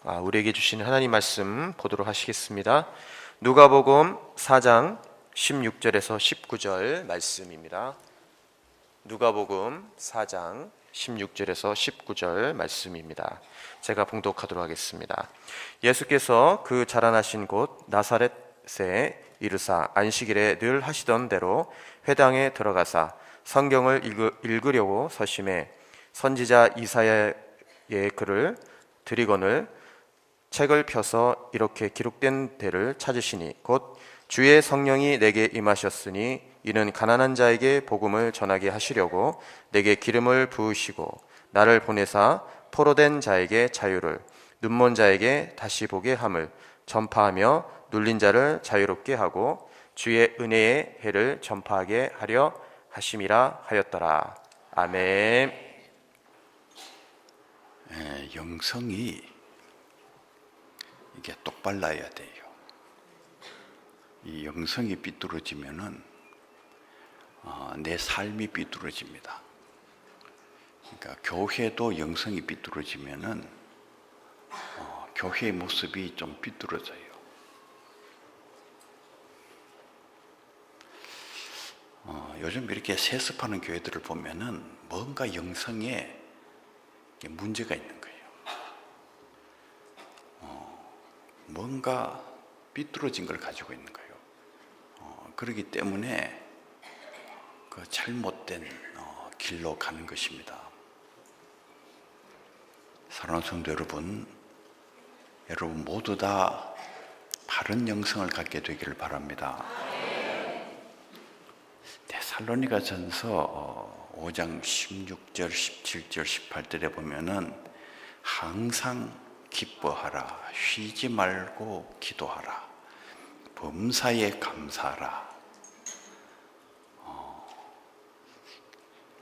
우리에게 주신 하나님 말씀 보도록 하시겠습니다. 누가복음 4장 16절에서 19절 말씀입니다. 누가복음 4장 16절에서 19절 말씀입니다. 제가 봉독하도록 하겠습니다. 예수께서 그 자라나신 곳 나사렛에 이르사 안식일에 늘 하시던 대로 회당에 들어가사 성경을 읽으려고 서심해 선지자 이사야의 글을 들이거늘 책을 펴서 이렇게 기록된 데를 찾으시니 곧 주의 성령이 내게 임하셨으니 이는 가난한 자에게 복음을 전하게 하시려고 내게 기름을 부으시고 나를 보내사 포로된 자에게 자유를 눈먼 자에게 다시 보게 함을 전파하며 눌린 자를 자유롭게 하고 주의 은혜의 해를 전파하게 하려 하심이라 하였더라. 아멘. 영성이 이게 똑발라야 돼요. 이 영성이 삐뚤어지면은 내 삶이 삐뚤어집니다. 그러니까 교회도 영성이 삐뚤어지면은 교회의 모습이 좀 삐뚤어져요. 요즘 이렇게 세습하는 교회들을 보면은 뭔가 영성에 문제가 있는 거예요. 뭔가 삐뚤어진 걸 가지고 있는 거예요. 그렇기 때문에 그 잘못된 길로 가는 것입니다. 사랑하는 성도 여러분 모두 다 바른 영성을 갖게 되기를 바랍니다. 데살로니가전서 5장 16절, 17절, 18절에 보면은 항상 기뻐하라, 쉬지 말고 기도하라, 범사에 감사하라.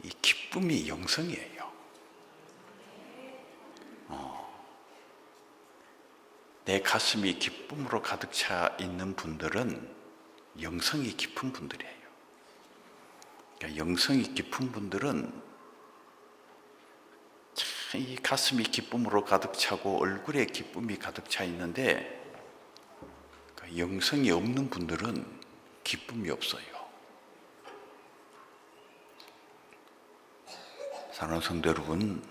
이 기쁨이 영성이에요. 내 가슴이 기쁨으로 가득 차 있는 분들은 영성이 깊은 분들이에요. 그러니까 영성이 깊은 분들은 이 가슴이 기쁨으로 가득 차고 얼굴에 기쁨이 가득 차 있는데 영성이 없는 분들은 기쁨이 없어요. 사랑하는 성도 여러분,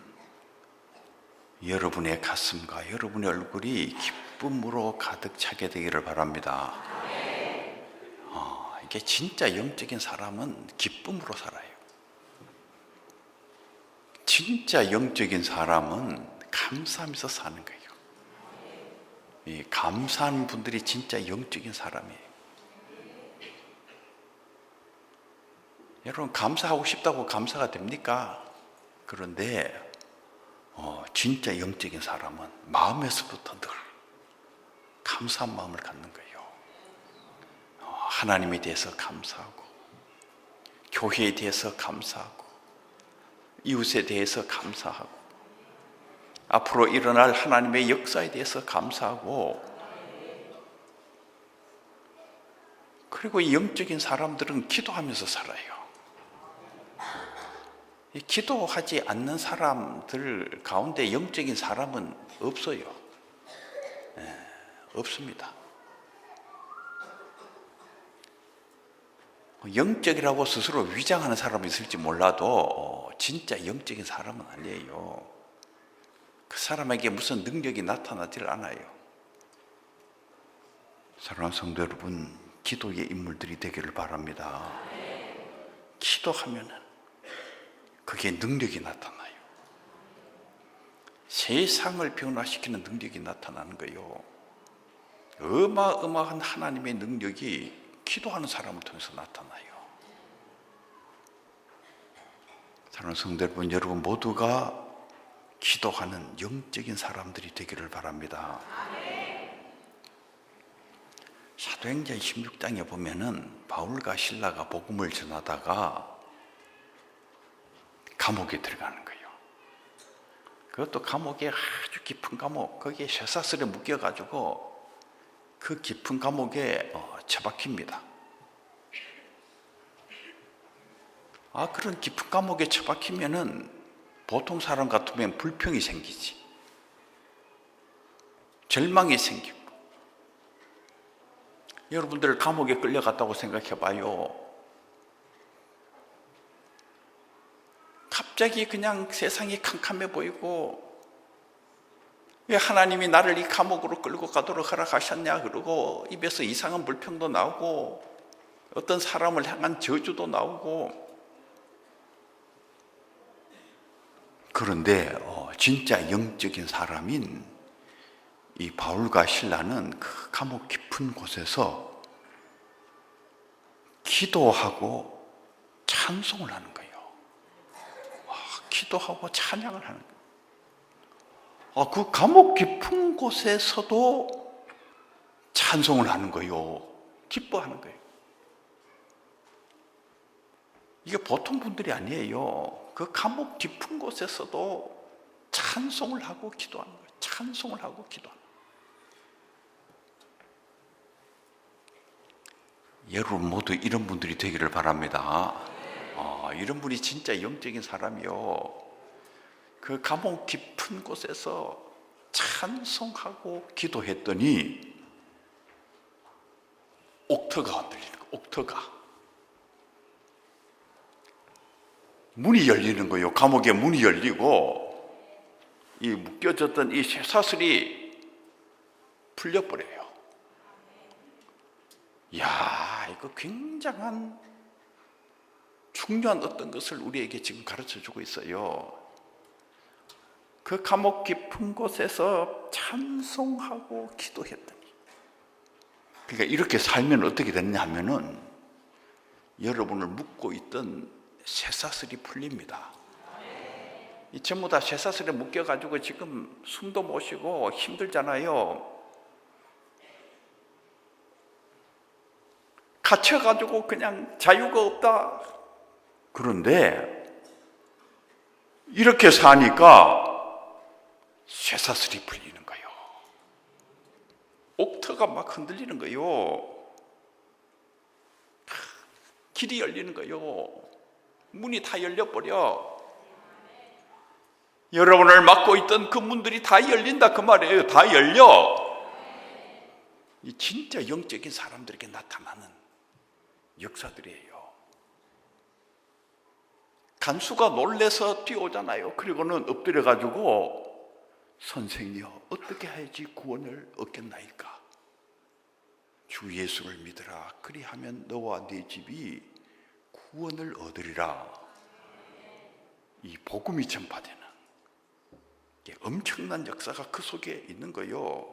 여러분의 가슴과 여러분의 얼굴이 기쁨으로 가득 차게 되기를 바랍니다. 이게 진짜 영적인 사람은 기쁨으로 살아요. 진짜 영적인 사람은 감사하면서 사는 거예요. 이 감사하는 분들이 진짜 영적인 사람이에요. 여러분 감사하고 싶다고 감사가 됩니까? 그런데 진짜 영적인 사람은 마음에서부터 늘 감사한 마음을 갖는 거예요. 하나님에 대해서 감사하고 교회에 대해서 감사하고 이웃에 대해서 감사하고 앞으로 일어날 하나님의 역사에 대해서 감사하고 그리고 이 영적인 사람들은 기도하면서 살아요. 이 기도하지 않는 사람들 가운데 영적인 사람은 없어요. 없습니다. 영적이라고 스스로 위장하는 사람이 있을지 몰라도 진짜 영적인 사람은 아니에요. 그 사람에게 무슨 능력이 나타나질 않아요. 사랑하는 성도 여러분, 기도의 인물들이 되기를 바랍니다. 기도하면은 그게 능력이 나타나요. 세상을 변화시키는 능력이 나타나는 거예요. 어마어마한 하나님의 능력이 기도하는 사람을 통해서 나타나요. 사랑하는 성도 여러분 모두가 기도하는 영적인 사람들이 되기를 바랍니다. 사도행전 16장에 보면은 바울과 실라가 복음을 전하다가 감옥에 들어가는 거예요. 그것도 감옥에 아주 깊은 감옥, 거기에 쇠사슬에 묶여가지고 그 깊은 감옥에 처박힙니다. 그런 깊은 감옥에 처박히면은 보통 사람 같으면 불평이 생기지. 절망이 생기고. 여러분들 감옥에 끌려갔다고 생각해 봐요. 갑자기 그냥 세상이 캄캄해 보이고, 왜 하나님이 나를 이 감옥으로 끌고 가도록 허락하셨냐 그러고, 입에서 이상한 불평도 나오고, 어떤 사람을 향한 저주도 나오고. 그런데 진짜 영적인 사람인 이 바울과 실라는 그 감옥 깊은 곳에서 기도하고 찬송을 하는 거예요. 기도하고 찬양을 하는 거예요. 그 감옥 깊은 곳에서도 찬송을 하는 거예요. 기뻐하는 거예요. 이게 보통 분들이 아니에요. 그 감옥 깊은 곳에서도 찬송을 하고 기도하는 거예요. 찬송을 하고 기도하는 거예요. 여러분 모두 이런 분들이 되기를 바랍니다. 이런 분이 진짜 영적인 사람이요. 그 감옥 깊은 곳에서 찬송하고 기도했더니 옥터가 흔들리는 거예요. 옥터가. 문이 열리는 거예요. 감옥에 문이 열리고 이 묶여졌던 이 쇠사슬이 풀려버려요. 이야, 이거 굉장한 중요한 어떤 것을 우리에게 지금 가르쳐주고 있어요. 그 감옥 깊은 곳에서 찬송하고 기도했더니, 그러니까 이렇게 살면 어떻게 됐냐 하면은 여러분을 묶고 있던 쇠사슬이 풀립니다. 이 전부 다 쇠사슬에 묶여가지고 지금 숨도 못 쉬고 힘들잖아요. 갇혀가지고 그냥 자유가 없다. 그런데 이렇게 사니까 쇠사슬이 풀리는 거예요. 옥터가 막 흔들리는 거예요. 길이 열리는 거예요. 문이 다 열려버려. 여러분을 막고 있던 그 문들이 다 열린다 그 말이에요. 다 열려. 이 진짜 영적인 사람들에게 나타나는 역사들이에요. 간수가 놀래서 뛰어오잖아요. 그리고는 엎드려가지고, 선생이여, 어떻게 해야지 구원을 얻겠나이까? 주 예수를 믿으라. 그리하면 너와 네 집이 구원을 얻으리라. 이 복음이 전파되는 엄청난 역사가 그 속에 있는 거예요.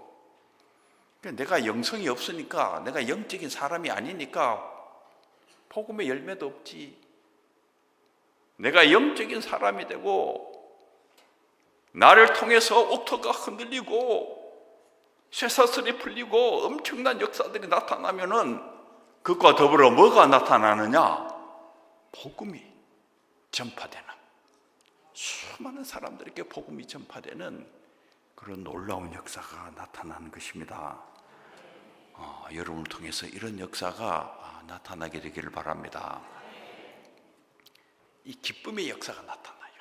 내가 영성이 없으니까, 내가 영적인 사람이 아니니까 복음의 열매도 없지. 내가 영적인 사람이 되고 나를 통해서 옥터가 흔들리고 쇠사슬이 풀리고 엄청난 역사들이 나타나면은 그것과 더불어 뭐가 나타나느냐? 복음이 전파되는, 수많은 사람들에게 복음이 전파되는 그런 놀라운 역사가 나타나는 것입니다. 여러분을 통해서 이런 역사가 나타나게 되기를 바랍니다. 이 기쁨의 역사가 나타나요.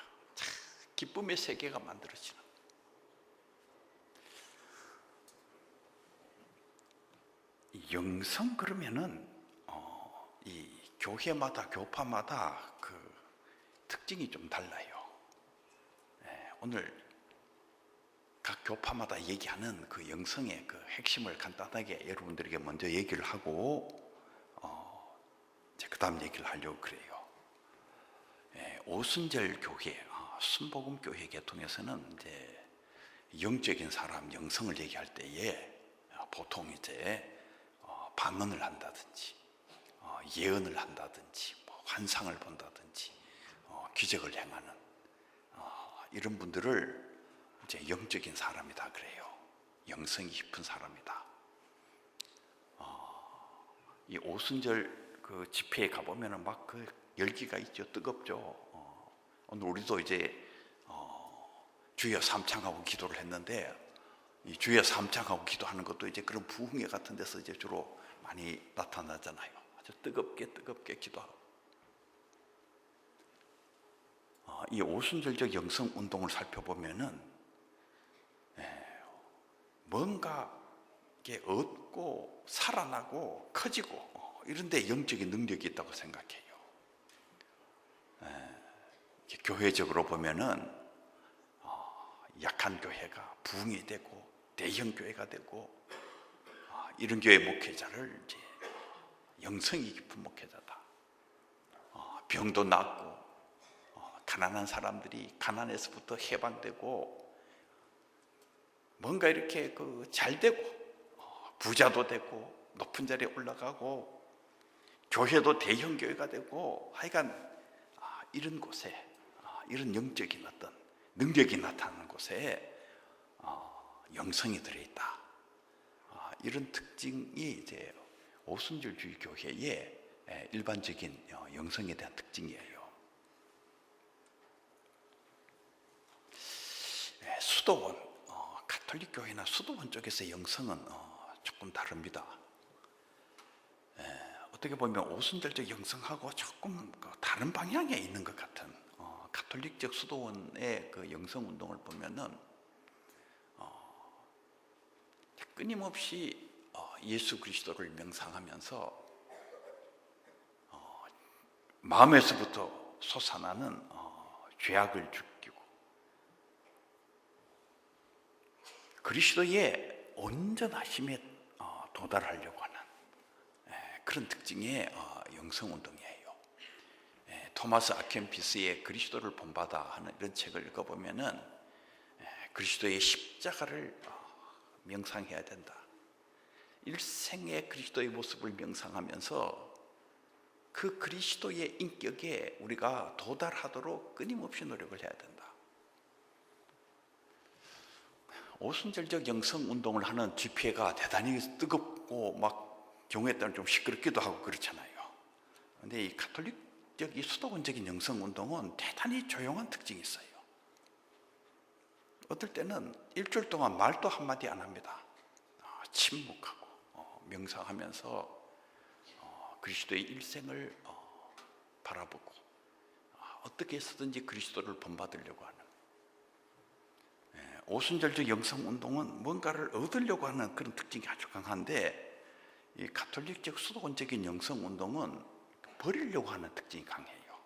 기쁨의 세계가 만들어지는. 영성 그러면은 이 교회마다 교파마다 그 특징이 좀 달라요. 오늘 각 교파마다 얘기하는 그 영성의 그 핵심을 간단하게 여러분들에게 먼저 얘기를 하고 그 다음 얘기를 하려고 그래요. 오순절 교회, 순복음 교회 계통에서는 이제 영적인 사람 영성을 얘기할 때에 보통 이제 방언을 한다든지 예언을 한다든지 환상을 본다든지 기적을 행하는 이런 분들을 이제 영적인 사람이다 그래요. 영성이 깊은 사람이다. 이 오순절 그 집회에 가보면은 막 그 열기가 있죠. 뜨겁죠. 오늘 우리도 이제 주여 삼창하고 기도를 했는데, 이 주여 삼창하고 기도하는 것도 이제 그런 부흥회 같은 데서 이제 주로 많이 나타나잖아요. 아주 뜨겁게 기도하고. 이 오순절적 영성 운동을 살펴보면은 뭔가 이렇게 얻고 살아나고 커지고 이런 데 영적인 능력이 있다고 생각해요. 교회적으로 보면은 약한 교회가 부흥이 되고 대형 교회가 되고 이런 교회 목회자를 이제 영성이 깊은 목회자다. 병도 낫고 가난한 사람들이 가난에서부터 해방되고 뭔가 이렇게 잘 되고 부자도 되고 높은 자리에 올라가고 교회도 대형 교회가 되고 하여간 이런 곳에 이런 영적인 어떤 능력이 나타나는 곳에 영성이 들어있다. 이런 특징이 이제 오순절주의 교회의 일반적인 영성에 대한 특징이에요. 수도원, 가톨릭 교회나 수도원 쪽에서 영성은 조금 다릅니다. 어떻게 보면 오순절적 영성하고 조금 다른 방향에 있는 것 같은 가톨릭적 수도원의 그 영성 운동을 보면은 끊임없이 예수 그리스도를 명상하면서 마음에서부터 솟아나는 죄악을 죽이고 그리스도의 온전하심에 도달하려고 하는 그런 특징의 영성운동이에요. 토마스 아퀴나스의 그리스도를 본받아 하는 이런 책을 읽어보면은 그리스도의 십자가를 명상해야 된다. 일생의 그리스도의 모습을 명상하면서 그 그리스도의 인격에 우리가 도달하도록 끊임없이 노력을 해야 된다. 오순절적 영성운동을 하는 집회가 대단히 뜨겁고 막 경우에 따라 좀 시끄럽기도 하고 그렇잖아요. 그런데 이 가톨릭적 이 수도원적인 영성운동은 대단히 조용한 특징이 있어요. 어떨 때는 일주일 동안 말도 한마디 안 합니다. 침묵하고 명상하면서 그리스도의 일생을 바라보고 어떻게 해서든지 그리스도를 본받으려고 하는 오순절적 영성운동은 뭔가를 얻으려고 하는 그런 특징이 아주 강한데 이 가톨릭적 수도원적인 영성운동은 버리려고 하는 특징이 강해요.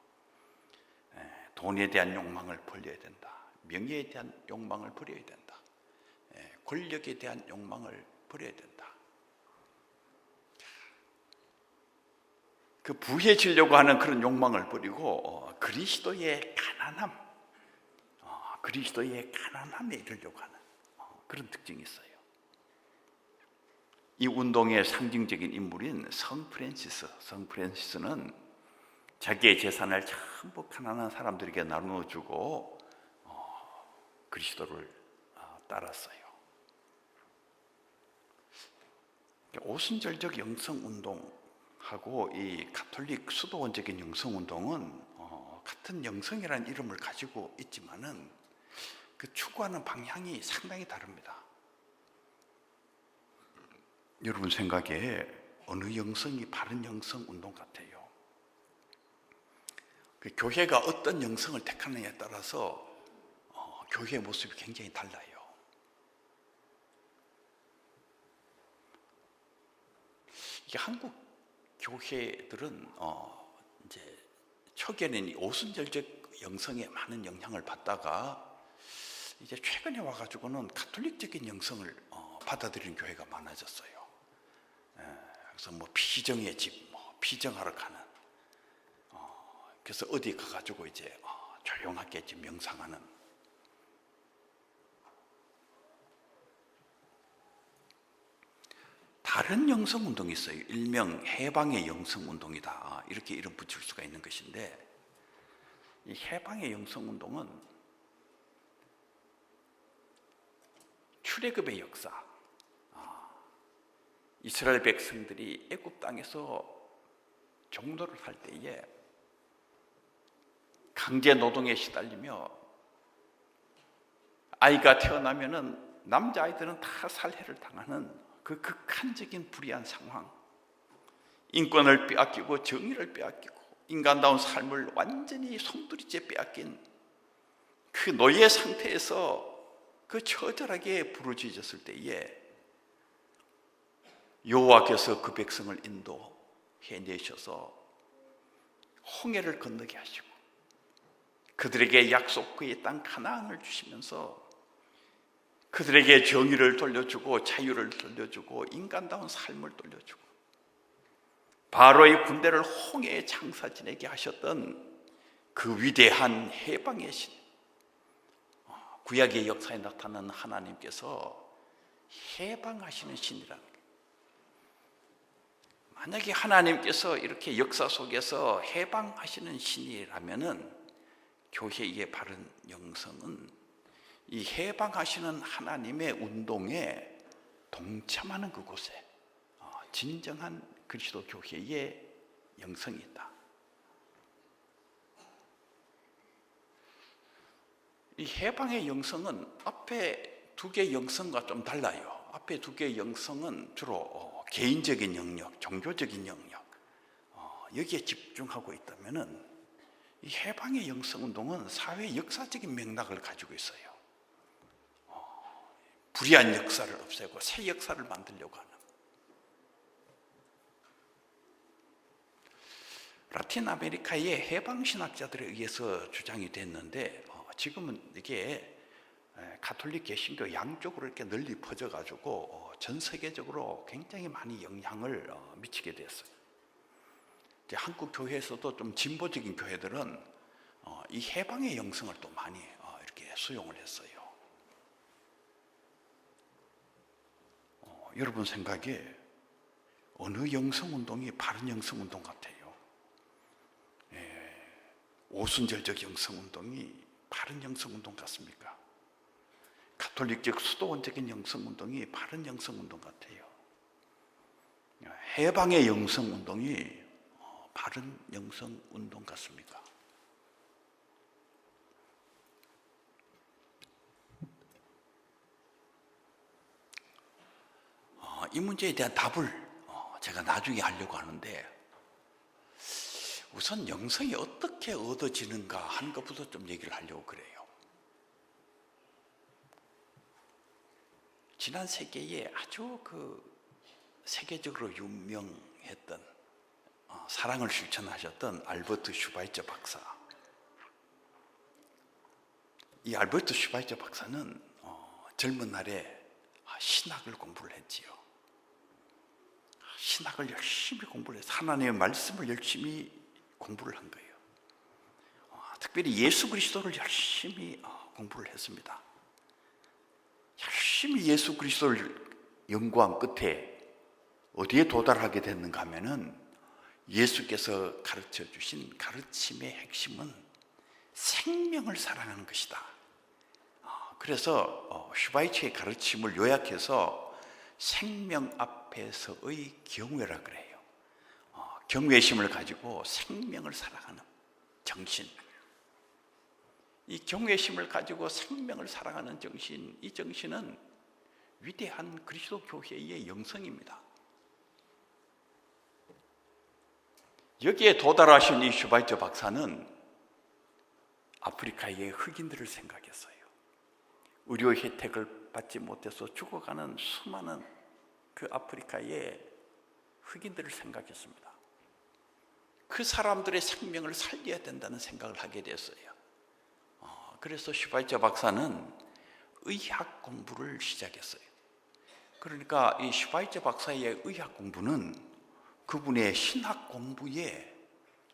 돈에 대한 욕망을 버려야 된다. 명예에 대한 욕망을 버려야 된다. 권력에 대한 욕망을 버려야 된다. 그 부해지려고 하는 그런 욕망을 버리고 그리스도의 가난함, 그리스도의 가난함에 이르려고 하는 그런 특징이 있어요. 이 운동의 상징적인 인물인 성 프랜시스는 자기의 재산을 전부 가난한 사람들에게 나누어주고 그리스도를 따랐어요. 오순절적 영성운동하고 이 가톨릭 수도원적인 영성운동은 같은 영성이라는 이름을 가지고 있지만은 그 추구하는 방향이 상당히 다릅니다. 여러분 생각에 어느 영성이 바른 영성운동 같아요? 그 교회가 어떤 영성을 택하느냐에 따라서 교회의 모습이 굉장히 달라요. 이게 한국 교회들은 이제 초기에는 오순절적 영성에 많은 영향을 받다가 이제 최근에 와가지고는 가톨릭적인 영성을 받아들이는 교회가 많아졌어요. 그래서 뭐 피정의 집, 피정하러 가는. 그래서 어디 가가지고 이제 조용하게 지금 명상하는. 다른 영성 운동이 있어요. 일명 해방의 영성 운동이다. 이렇게 이름 붙일 수가 있는 것인데, 이 해방의 영성 운동은 출애굽의 역사, 이스라엘 백성들이 애굽 땅에서 종노를 할 때에 강제 노동에 시달리며 아이가 태어나면은 남자아이들은 다 살해를 당하는 그 극한적인 불의한 상황, 인권을 빼앗기고 정의를 빼앗기고 인간다운 삶을 완전히 송두리째 빼앗긴 그 노예 상태에서 그 처절하게 부르짖었을 때에 여호와께서 그 백성을 인도해내셔서 홍해를 건너게 하시고 그들에게 약속 그의 땅 가나안을 주시면서 그들에게 정의를 돌려주고 자유를 돌려주고 인간다운 삶을 돌려주고 바로의 군대를 홍해의 장사 지내게 하셨던 그 위대한 해방의 신, 구약의 역사에 나타나는 하나님께서 해방하시는 신이라는 거예요. 만약에 하나님께서 이렇게 역사 속에서 해방하시는 신이라면은 교회의 바른 영성은 이 해방하시는 하나님의 운동에 동참하는 그곳에 진정한 그리스도 교회의 영성이 있다. 이 해방의 영성은 앞에 두 개의 영성과 좀 달라요. 앞에 두 개의 영성은 주로 개인적인 영역, 종교적인 영역 여기에 집중하고 있다면은 이 해방의 영성 운동은 사회 역사적인 맥락을 가지고 있어요. 불의한 역사를 없애고 새 역사를 만들려고 하는. 라틴 아메리카의 해방 신학자들에 의해서 주장이 됐는데 지금은 이게 가톨릭 개신교 양쪽으로 이렇게 널리 퍼져가지고 전 세계적으로 굉장히 많이 영향을 미치게 됐어요. 이제 한국 교회에서도 좀 진보적인 교회들은 이 해방의 영성을 또 많이 이렇게 수용을 했어요. 여러분 생각에 어느 영성 운동이 바른 영성 운동 같아요? 오순절적 영성 운동이 바른 영성 운동 같습니까? 가톨릭적 수도원적인 영성 운동이 바른 영성 운동 같아요. 해방의 영성 운동이 바른 영성 운동 같습니까? 이 문제에 대한 답을 제가 나중에 하려고 하는데 우선 영성이 어떻게 얻어지는가 하는 것부터 좀 얘기를 하려고 그래요. 지난 세기에 아주 세계적으로 유명했던 사랑을 실천하셨던 알버트 슈바이처 박사. 이 알버트 슈바이처 박사는 젊은 날에 신학을 공부를 했지요. 신학을 열심히 공부를 해서 하나님의 말씀을 열심히 공부를 한 거예요. 특별히 예수 그리스도를 열심히 공부를 했습니다. 열심히 예수 그리스도를 연구한 끝에 어디에 도달하게 됐는가 하면은 예수께서 가르쳐 주신 가르침의 핵심은 생명을 사랑하는 것이다. 그래서 슈바이처의 가르침을 요약해서 생명 앞에서의 경외라 그래요. 경외심을 가지고 생명을 사랑하는 정신. 이 경외심을 가지고 생명을 사랑하는 정신, 이 정신은 위대한 그리스도 교회의 영성입니다. 여기에 도달하신 이 슈바이처 박사는 아프리카의 흑인들을 생각했어요. 의료 혜택을 받지 못해서 죽어가는 수많은 그 아프리카의 흑인들을 생각했습니다. 그 사람들의 생명을 살려야 된다는 생각을 하게 됐어요. 그래서 슈바이처 박사는 의학 공부를 시작했어요. 그러니까 이 슈바이처 박사의 의학 공부는 그분의 신학 공부의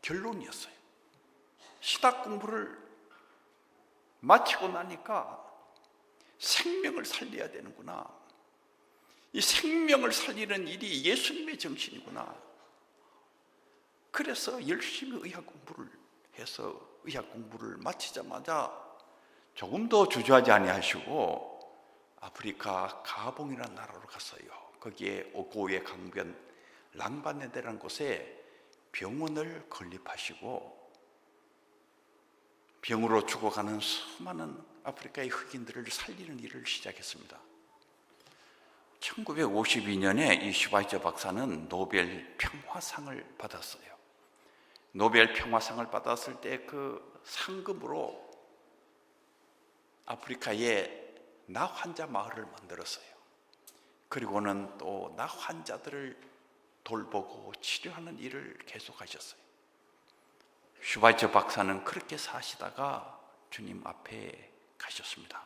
결론이었어요. 신학 공부를 마치고 나니까 생명을 살려야 되는구나. 이 생명을 살리는 일이 예수님의 정신이구나. 그래서 열심히 의학 공부를 해서 의학 공부를 마치자마자 조금 더 주저하지 아니하시고 아프리카 가봉이라는 나라로 갔어요. 거기에 오고의 강변 랑바네데라는 곳에 병원을 건립하시고 병으로 죽어가는 수많은 아프리카의 흑인들을 살리는 일을 시작했습니다. 1952년에 이 슈바이처 박사는 노벨 평화상을 받았어요. 노벨 평화상을 받았을 때 그 상금으로 아프리카에 나 환자 마을을 만들었어요. 그리고는 또 나 환자들을 돌보고 치료하는 일을 계속하셨어요. 슈바이처 박사는 그렇게 사시다가 주님 앞에 가셨습니다.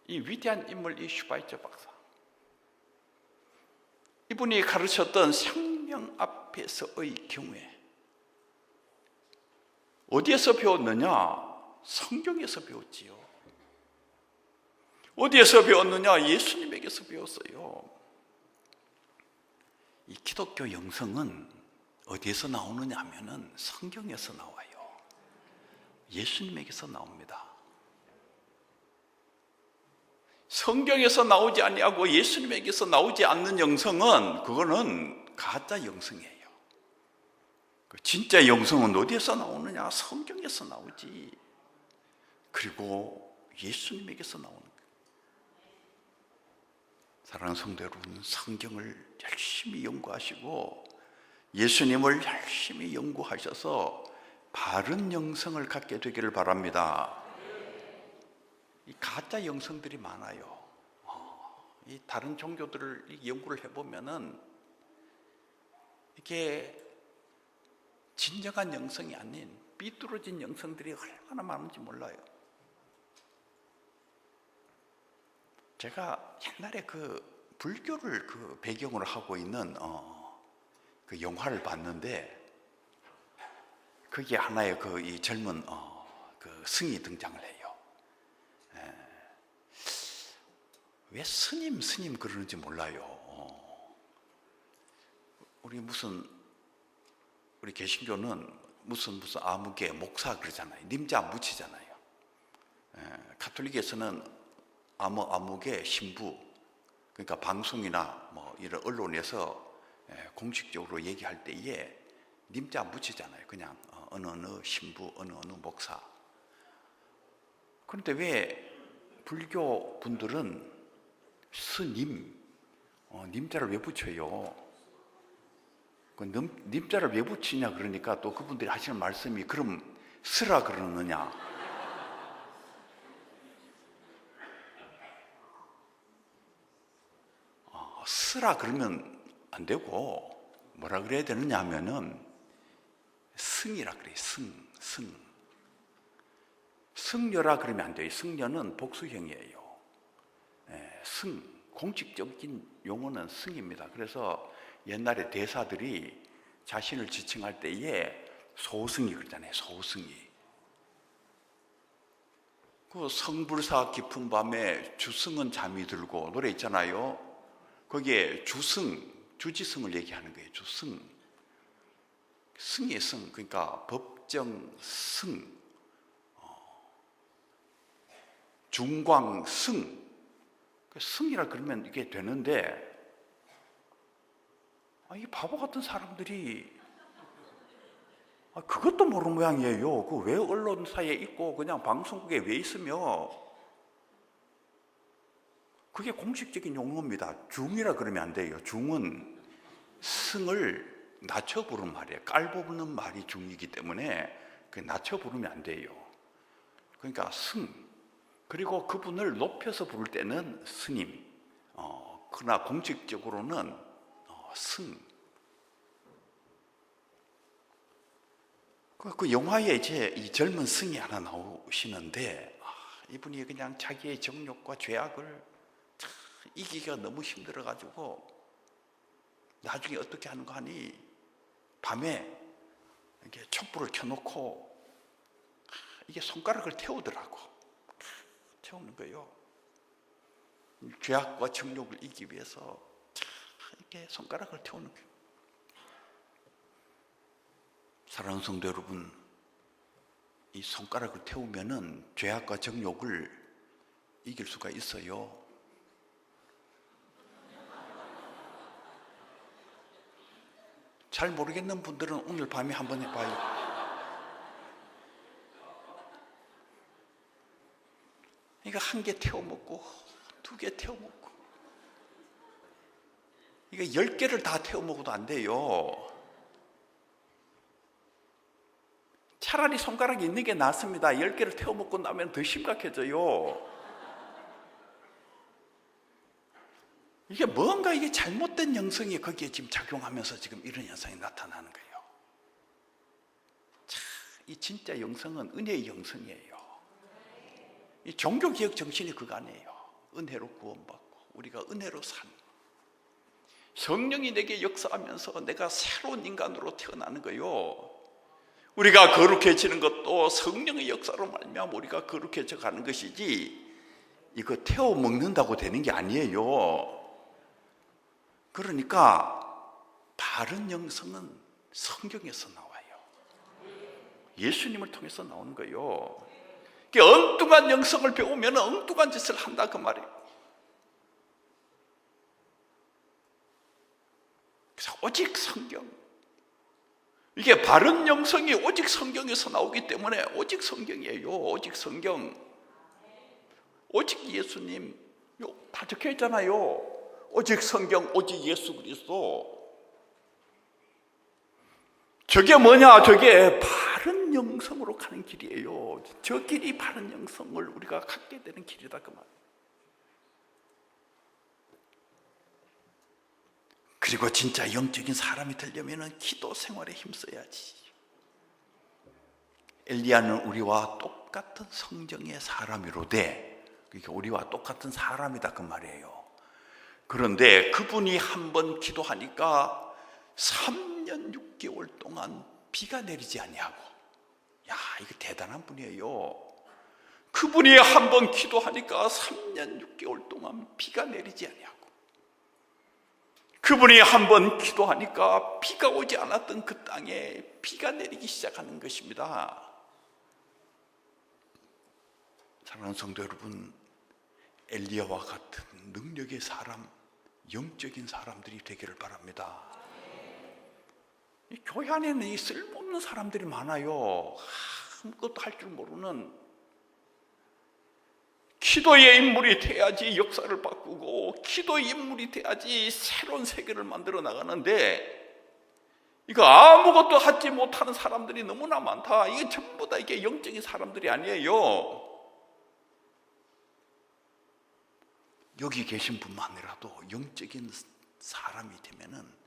이 위대한 인물, 이 슈바이처 박사, 이분이 가르쳤던 생명 앞에서의 경우에 어디에서 배웠느냐? 성경에서 배웠지요. 어디에서 배웠느냐? 예수님에게서 배웠어요. 이 기독교 영성은 어디에서 나오느냐 하면은 성경에서 나와요. 예수님에게서 나옵니다. 성경에서 나오지 아니하고 예수님에게서 나오지 않는 영성은 그거는 가짜 영성이에요. 진짜 영성은 어디에서 나오느냐? 성경에서 나오지. 그리고 예수님에게서 나오는 거예요. 사랑하는 성도 여러분, 성경을 열심히 연구하시고 예수님을 열심히 연구하셔서 바른 영성을 갖게 되기를 바랍니다. 이 가짜 영성들이 많아요. 이 다른 종교들을 연구를 해보면은 이게 진정한 영성이 아닌 삐뚤어진 영성들이 얼마나 많은지 몰라요. 제가 옛날에 그 불교를 그 배경으로 하고 있는 그 영화를 봤는데 거기에 하나의 그 이 젊은 그 승이 등장을 해요. 왜 스님 그러는지 몰라요. 우리 개신교는 무슨 아무개 목사 그러잖아요. 님자 안 붙이잖아요. 가톨릭에서는 아무개 신부, 그러니까 방송이나 뭐 이런 언론에서 공식적으로 얘기할 때에 님자 안 붙이잖아요. 그냥 어느 신부, 어느 목사. 그런데 왜 불교 분들은 스님, 님자를 왜 붙여요? 그 님자를 왜 붙이냐 그러니까 또 그분들이 하시는 말씀이 그럼 쓰라 그러느냐? 쓰라 그러면 안 되고 뭐라 그래야 되느냐 하면은 승이라 그래요. 승려라 그러면 안 돼요. 승려는 복수형이에요. 공식적인 용어는 승입니다. 그래서 옛날에 대사들이 자신을 지칭할 때에 소승이 그러잖아요. 소승이. 그 성불사 깊은 밤에 주승은 잠이 들고 노래 있잖아요. 거기에 주지승을 얘기하는 거예요. 주승. 승의 승, 그러니까 법정승, 중광승. 승이라 그러면 이게 되는데, 이 바보 같은 사람들이 그것도 모르는 모양이에요. 그 왜 언론사에 있고 그냥 방송국에 왜 있으며, 그게 공식적인 용어입니다. 중이라 그러면 안 돼요. 중은 승을 낮춰 부르는 말이에요. 깔고 부르는 말이 중이기 때문에 낮춰 부르면 안 돼요. 그러니까 승. 그리고 그분을 높여서 부를 때는 스님. 그러나 공식적으로는 승. 그 영화에 이제 이 젊은 승이 하나 나오시는데 이분이 그냥 자기의 정욕과 죄악을 이기기가 너무 힘들어가지고 나중에 어떻게 하는 거 하니 밤에 이렇게 촛불을 켜놓고 이게 손가락을 태우더라고. 태우는 거예요. 죄악과 정욕을 이기기 위해서 이렇게 손가락을 태우는 거예요. 사랑하는 성도 여러분, 이 손가락을 태우면은 죄악과 정욕을 이길 수가 있어요. 잘 모르겠는 분들은 오늘 밤에 한번 해봐요. 이거 한 개 태워 먹고, 2개 태워 먹고, 이거 10개를 다 태워 먹어도 안 돼요. 차라리 손가락이 있는 게 낫습니다. 10개를 태워 먹고 나면 더 심각해져요. 이게 뭔가 이게 잘못된 영성이 거기에 지금 작용하면서 지금 이런 현상이 나타나는 거예요. 참, 이 진짜 영성은 은혜의 영성이에요. 이 종교개혁 정신이 그거 아니에요. 은혜로 구원받고 우리가 은혜로 사는, 성령이 내게 역사하면서 내가 새로운 인간으로 태어나는 거예요. 우리가 거룩해지는 것도 성령의 역사로 말미암아 우리가 거룩해져 가는 것이지, 이거 태워 먹는다고 되는 게 아니에요. 그러니까 바른 영성은 성경에서 나와요. 예수님을 통해서 나오는 거예요. 엉뚱한 영성을 배우면 엉뚱한 짓을 한다 그 말이에요. 그래서 오직 성경, 이게 바른 영성이 오직 성경에서 나오기 때문에 오직 성경이에요. 오직 성경, 오직 예수님, 다 적혀 있잖아요. 오직 성경, 오직 예수 그리스도. 저게 뭐냐? 저게 바른 영성으로 가는 길이에요. 저 길이 바른 영성을 우리가 갖게 되는 길이다 그 말. 그리고 진짜 영적인 사람이 되려면 기도 생활에 힘써야지. 엘리야는 우리와 똑같은 성정의 사람이로되, 그러니까 우리와 똑같은 사람이다 그 말이에요. 그런데 그분이 한번 기도하니까 3년 6개월 동안 비가 내리지 아니하고, 야, 이거 대단한 분이에요. 그분이 한번 기도하니까 3년 6개월 동안 비가 내리지 아니하고, 그분이 한번 기도하니까 비가 오지 않았던 그 땅에 비가 내리기 시작하는 것입니다. 사랑하는 성도 여러분, 엘리야와 같은 능력의 사람, 영적인 사람들이 되기를 바랍니다. 이 교회 안에는 이 쓸모없는 사람들이 많아요. 아무것도 할 줄 모르는, 기도의 인물이 돼야지 역사를 바꾸고, 기도의 인물이 돼야지 새로운 세계를 만들어 나가는데, 이거 아무것도 하지 못하는 사람들이 너무나 많다. 이게 전부 다 이게 영적인 사람들이 아니에요. 여기 계신 분만이라도 영적인 사람이 되면은,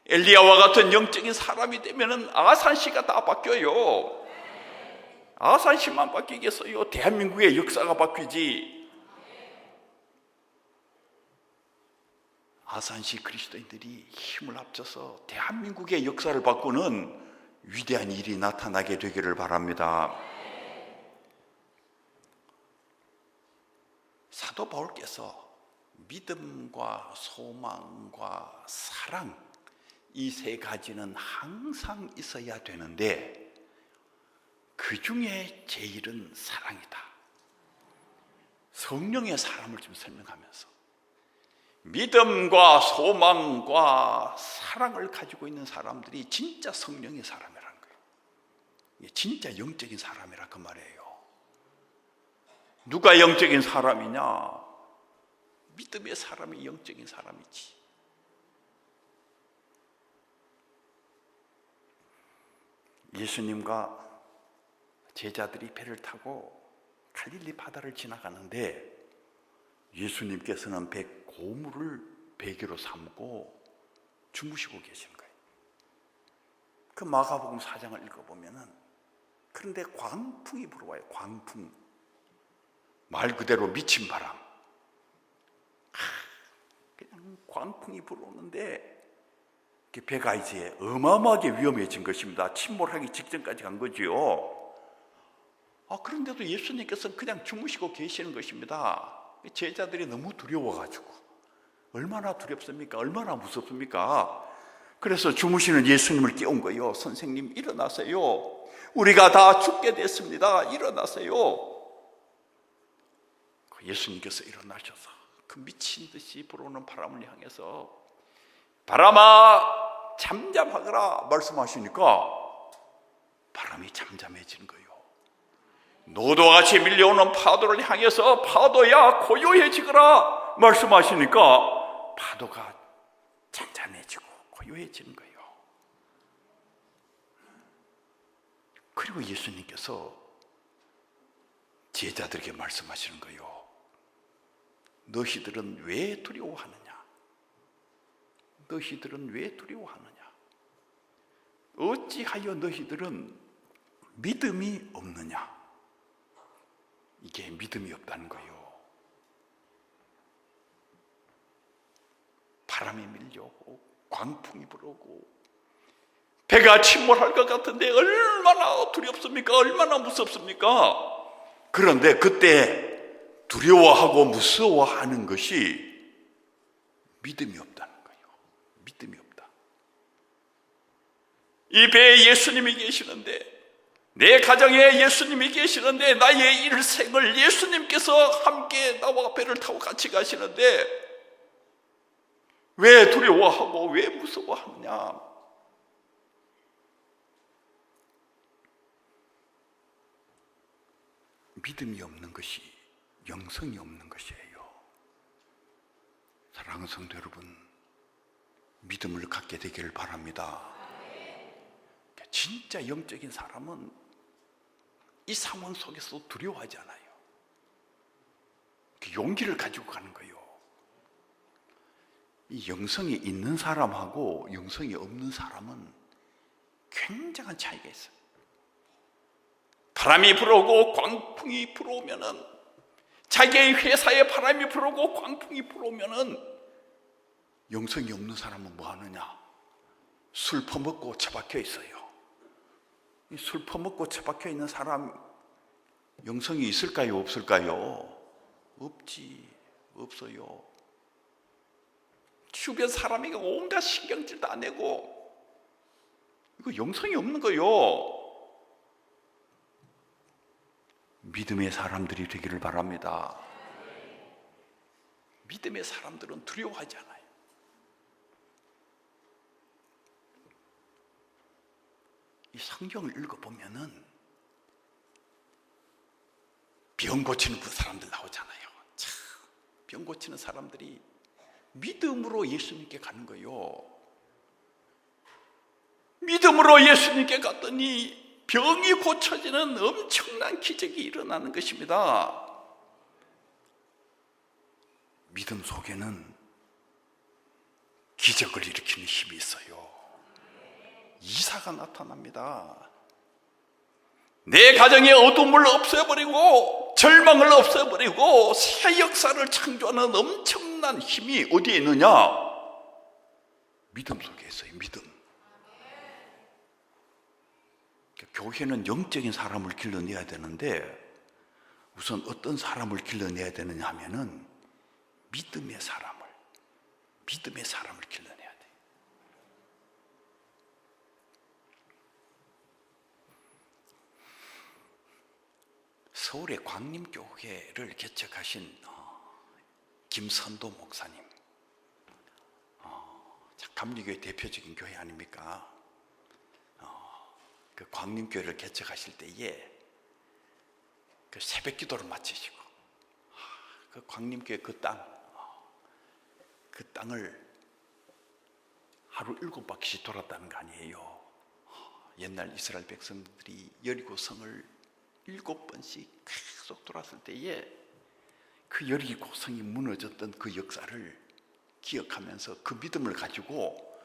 엘리야와 같은 영적인 사람이 되면은 아산시가 다 바뀌어요. 아산시만 바뀌겠어요? 대한민국의 역사가 바뀌지. 아산시 그리스도인들이 힘을 합쳐서 대한민국의 역사를 바꾸는 위대한 일이 나타나게 되기를 바랍니다. 사도 바울께서 믿음과 소망과 사랑, 이 세 가지는 항상 있어야 되는데 그 중에 제일은 사랑이다. 성령의 사람을 좀 설명하면서 믿음과 소망과 사랑을 가지고 있는 사람들이 진짜 성령의 사람이라는 거예요. 진짜 영적인 사람이라 그 말이에요. 누가 영적인 사람이냐? 믿음의 사람이 영적인 사람이지. 예수님과 제자들이 배를 타고 갈릴리 바다를 지나가는데 예수님께서는 배 고무를 베개로 삼고 주무시고 계신 거예요. 그 마가복음 4장을 읽어보면은, 그런데 광풍이 불어와요. 광풍, 말 그대로 미친 바람. 그냥 광풍이 불어오는데 배가 이제 어마어마하게 위험해진 것입니다. 침몰하기 직전까지 간 거지요. 그런데도 예수님께서는 그냥 주무시고 계시는 것입니다. 제자들이 너무 두려워가지고, 얼마나 두렵습니까? 얼마나 무섭습니까? 그래서 주무시는 예수님을 깨운 거예요. 선생님, 일어나세요. 우리가 다 죽게 됐습니다. 일어나세요. 예수님께서 일어나셔서 그 미친 듯이 불어오는 바람을 향해서 바람아 잠잠하거라 말씀하시니까 바람이 잠잠해지는 거예요. 노도와 같이 밀려오는 파도를 향해서 파도야 고요해지거라 말씀하시니까 파도가 잔잔해지고 고요해지는 거예요. 그리고 예수님께서 제자들에게 말씀하시는 거예요. 너희들은 왜 두려워하느냐? 너희들은 왜 두려워하느냐? 어찌하여 너희들은 믿음이 없느냐? 이게 믿음이 없다는 거예요. 바람이 밀려오고 광풍이 불어오고 배가 침몰할 것 같은데 얼마나 두렵습니까? 얼마나 무섭습니까? 그런데 그때 두려워하고 무서워하는 것이 믿음이 없다는 거예요. 믿음이 없다. 이 배에 예수님이 계시는데, 내 가정에 예수님이 계시는데, 나의 일생을 예수님께서 함께 나와 배를 타고 같이 가시는데 왜 두려워하고 왜 무서워하느냐? 믿음이 없는 것이 영성이 없는 것이에요. 사랑하는 성도 여러분, 믿음을 갖게 되기를 바랍니다. 진짜 영적인 사람은 이 상황 속에서 두려워하지 않아요. 용기를 가지고 가는 거예요. 이 영성이 있는 사람하고 영성이 없는 사람은 굉장한 차이가 있어요. 바람이 불어오고 광풍이 불어오면은, 자기의 회사에 바람이 불어오고 광풍이 불어오면은 영성이 없는 사람은 뭐 하느냐? 술 퍼먹고 처박혀 있어요. 이 술 퍼먹고 처박혀 있는 사람 영성이 있을까요? 없을까요? 없어요. 주변 사람에게 온갖 신경질도 안 내고, 이거 영성이 없는 거예요. 믿음의 사람들이 되기를 바랍니다. 믿음의 사람들은 두려워하지 않아요. 이 성경을 읽어보면은 병 고치는 그 사람들 나오잖아요. 참, 병 고치는 사람들이 믿음으로 예수님께 가는 거예요. 믿음으로 예수님께 갔더니 병이 고쳐지는 엄청난 기적이 일어나는 것입니다. 믿음 속에는 기적을 일으키는 힘이 있어요. 이사가 나타납니다. 내 가정의 어둠을 없애버리고 절망을 없애버리고 새 역사를 창조하는 엄청난 힘이 어디에 있느냐? 믿음 속에 있어요. 믿음. 교회는 영적인 사람을 길러내야 되는데, 우선 어떤 사람을 길러내야 되느냐 하면은 믿음의 사람을 길러내야 돼요. 서울의 광림교회를 개척하신 김선도 목사님, 감리교회 대표적인 교회 아닙니까? 그 광림교회를 개척하실 때에 그 새벽 기도를 마치시고 그 광림교회 그 땅을 하루 7바퀴씩 돌았다는 거 아니에요. 옛날 이스라엘 백성들이 여리고성을 7번씩 계속 돌았을 때에 그 여리고성이 무너졌던 그 역사를 기억하면서 그 믿음을 가지고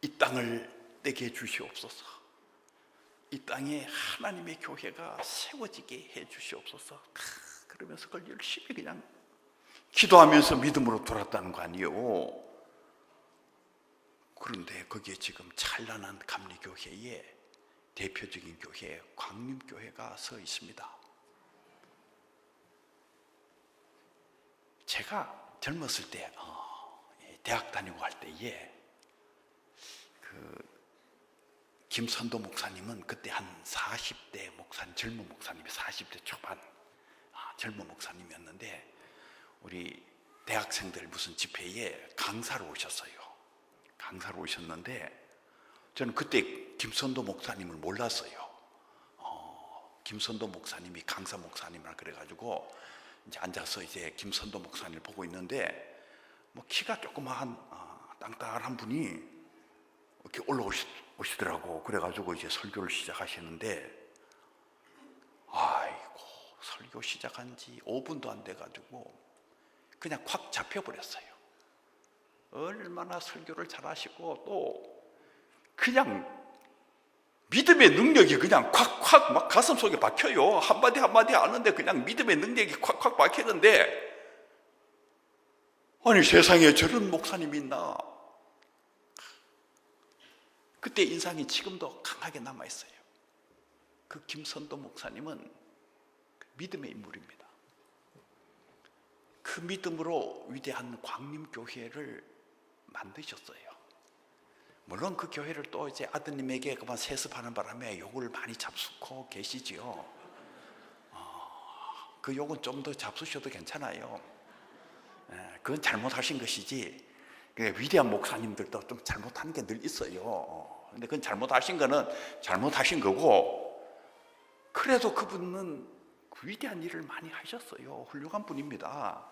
이 땅을 내게 주시옵소서, 이 땅에 하나님의 교회가 세워지게 해 주시옵소서, 그러면서 그걸 열심히 그냥 기도하면서 믿음으로 돌았다는 거 아니에요. 그런데 거기에 지금 찬란한 감리교회의 대표적인 교회 광림교회가 서 있습니다. 제가 젊었을 때 대학 다니고 할 때에 김선도 목사님은 그때 한 40대 목사님, 젊은 목사님이 40대 초반 젊은 목사님이었는데, 우리 대학생들 무슨 집회에 강사로 오셨어요. 강사로 오셨는데 저는 그때 김선도 목사님을 몰랐어요. 김선도 목사님이 강사 목사님이라 그래가지고 이제 앉아서 이제 김선도 목사님을 보고 있는데, 뭐 키가 조그마한 땅땅한 분이 이렇게 올라오시더라고. 그래가지고 이제 설교를 시작하시는데, 아이고, 설교 시작한 지 5분도 안 돼가지고 그냥 확 잡혀버렸어요. 얼마나 설교를 잘하시고 또 그냥 믿음의 능력이 그냥 콱콱 막 가슴속에 박혀요. 한마디 한마디 하는데 그냥 믿음의 능력이 콱콱 박히는데, 아니 세상에 저런 목사님이 있나. 그때 인상이 지금도 강하게 남아있어요. 그 김선도 목사님은 믿음의 인물입니다. 그 믿음으로 위대한 광림교회를 만드셨어요. 물론 그 교회를 또 이제 아드님에게 그만 세습하는 바람에 욕을 많이 잡수고 계시지요. 그 욕은 좀 더 잡수셔도 괜찮아요. 그건 잘못하신 것이지, 위대한 목사님들도 좀 잘못한 게 늘 있어요. 근데 그건 잘못하신 거는 잘못하신 거고, 그래도 그분은 위대한 일을 많이 하셨어요. 훌륭한 분입니다.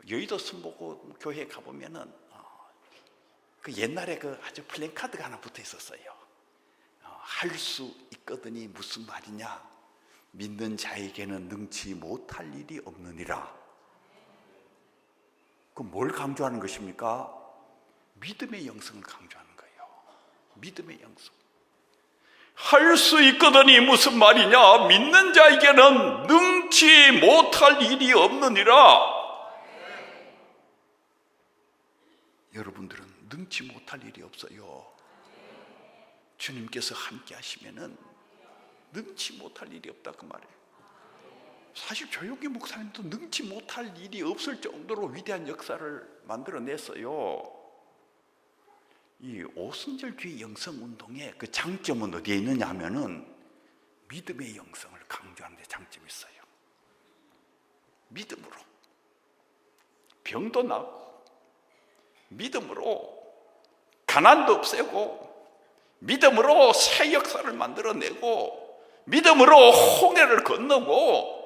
여의도 순복음 교회에 가보면은 그 옛날에 그 아주 플랜카드가 하나 붙어 있었어요. 할 수 있거든이 무슨 말이냐? 믿는 자에게는 능치 못할 일이 없느니라. 그 뭘 강조하는 것입니까? 믿음의 영성을 강조하는 거예요. 믿음의 영성. 할 수 있거든이 무슨 말이냐? 믿는 자에게는 능치 못할 일이 없느니라. 여러분들은 능치 못할 일이 없어요. 주님께서 함께 하시면은 능치 못할 일이 없다 그 말이에요. 사실 조용기 목사님도 능치 못할 일이 없을 정도로 위대한 역사를 만들어냈어요. 이 오순절주의 영성운동의 그 장점은 어디에 있느냐 하면은 믿음의 영성을 강조하는 데 장점이 있어요. 믿음으로 병도 나고, 믿음으로 가난도 없애고, 믿음으로 새 역사를 만들어내고, 믿음으로 홍해를 건너고,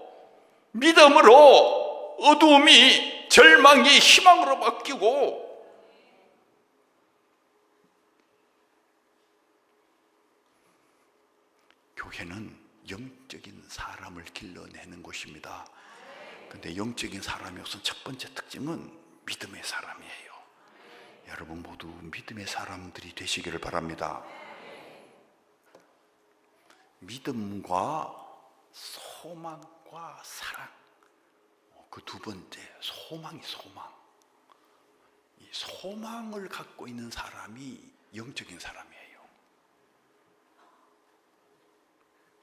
믿음으로 어두움이 절망이 희망으로 바뀌고, 교회는 영적인 사람을 길러내는 곳입니다. 근데 영적인 사람의 우선 첫 번째 특징은 믿음의 사람이에요. 여러분 모두 믿음의 사람들이 되시기를 바랍니다. 믿음과 소망과 사랑, 그 두 번째 소망이 소망. 이 소망을 갖고 있는 사람이 영적인 사람이에요.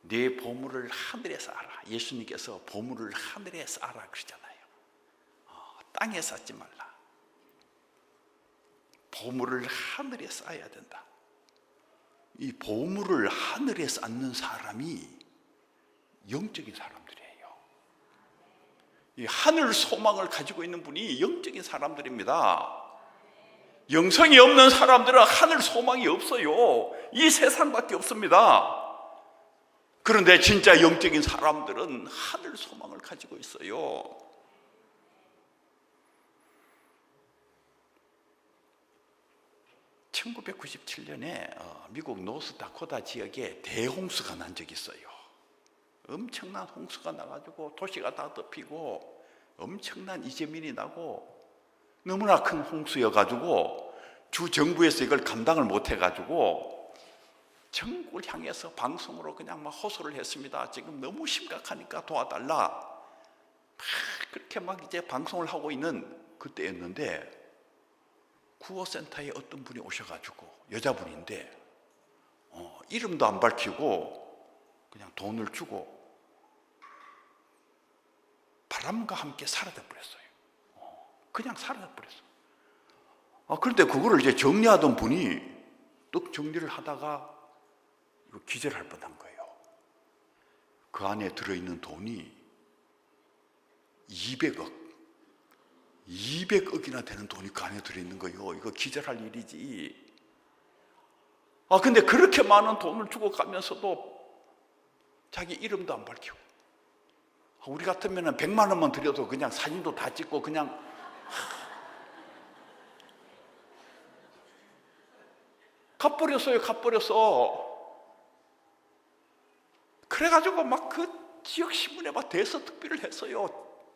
내 보물을 하늘에 쌓아라. 예수님께서 보물을 하늘에 쌓아라 그러잖아요. 땅에 쌓지 말라. 보물을 하늘에 쌓아야 된다. 이 보물을 하늘에 쌓는 사람이 영적인 사람들이에요. 이 하늘 소망을 가지고 있는 분이 영적인 사람들입니다. 영성이 없는 사람들은 하늘 소망이 없어요. 이 세상밖에 없습니다. 그런데 진짜 영적인 사람들은 하늘 소망을 가지고 있어요. (1997년에) 미국 노스다코타 지역에 대홍수가 난 적이 있어요. 엄청난 홍수가 나가지고 도시가 다 덮이고 엄청난 이재민이 나고, 너무나 큰 홍수여가지고 주 정부에서 이걸 감당을 못해가지고 전국을 향해서 방송으로 그냥 막 호소를 했습니다. 지금 너무 심각하니까 도와달라. 그렇게 막 이제 방송을 하고 있는 그때였는데, 구호센터에 어떤 분이 오셔가지고, 여자분인데 이름도 안 밝히고 그냥 돈을 주고 바람과 함께 사라져 버렸어요. 그냥 사라져 버렸어요. 그런데 그거를 이제 정리하던 분이 또 정리를 하다가 기절할 뻔한 거예요. 그 안에 들어있는 돈이 200억이나 되는 돈이 그 안에 들어있는 거예요. 이거 기절할 일이지. 근데 그렇게 많은 돈을 주고 가면서도 자기 이름도 안 밝히고, 우리 같으면 100만 원만 드려도 그냥 사진도 다 찍고 그냥 갚버렸어요. 갚버렸어. 그래가지고 막 그 지역 신문에 막 대서특필을 했어요.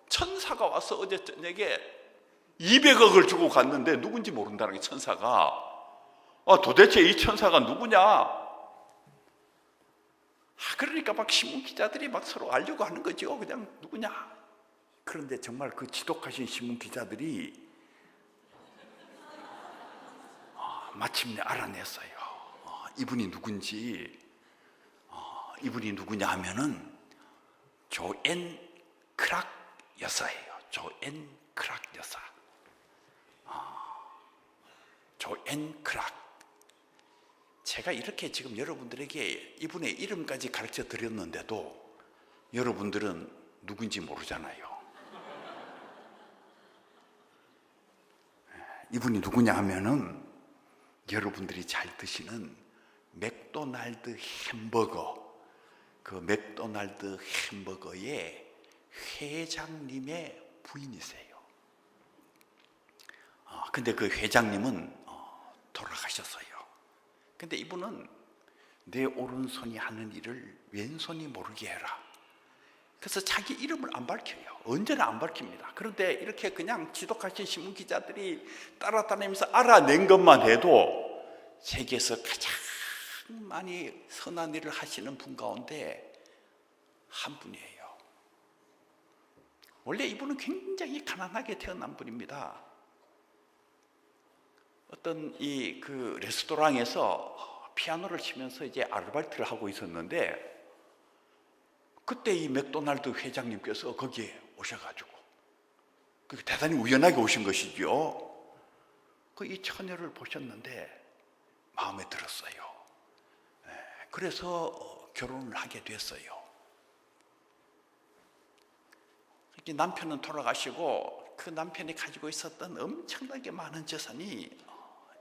천사가 와서 어제 저녁에 200억을 주고 갔는데 누군지 모른다는 게 천사가. 도대체 이 천사가 누구냐? 그러니까 막 신문 기자들이 막 서로 알려고 하는 거죠. 그냥 누구냐? 그런데 정말 그 지독하신 신문 기자들이 마침내 알아냈어요. 이분이 누군지. 이분이 누구냐 하면은 조앤 크락 여사예요. 조앤 크락 여사. 조앤 크락. 제가 이렇게 지금 여러분들에게 이분의 이름까지 가르쳐 드렸는데도 여러분들은 누군지 모르잖아요. 이분이 누구냐 하면은 여러분들이 잘 드시는 맥도날드 햄버거, 그 맥도날드 햄버거의 회장님의 부인이세요. 근데 그 회장님은 돌아가셨어요. 근데 이분은 내 오른손이 하는 일을 왼손이 모르게 해라. 그래서 자기 이름을 안 밝혀요. 언제나 안 밝힙니다. 그런데 이렇게 그냥 지독하신 신문 기자들이 따라다니면서 알아낸 것만 해도 세계에서 가장 많이 선한 일을 하시는 분 가운데 한 분이에요. 원래 이분은 굉장히 가난하게 태어난 분입니다. 어떤 그 레스토랑에서 피아노를 치면서 이제 아르바이트를 하고 있었는데 그때 이 맥도날드 회장님께서 거기에 오셔가지고 대단히 우연하게 오신 것이죠. 이 처녀를 보셨는데 마음에 들었어요. 그래서 결혼을 하게 됐어요. 남편은 돌아가시고 그 남편이 가지고 있었던 엄청나게 많은 재산이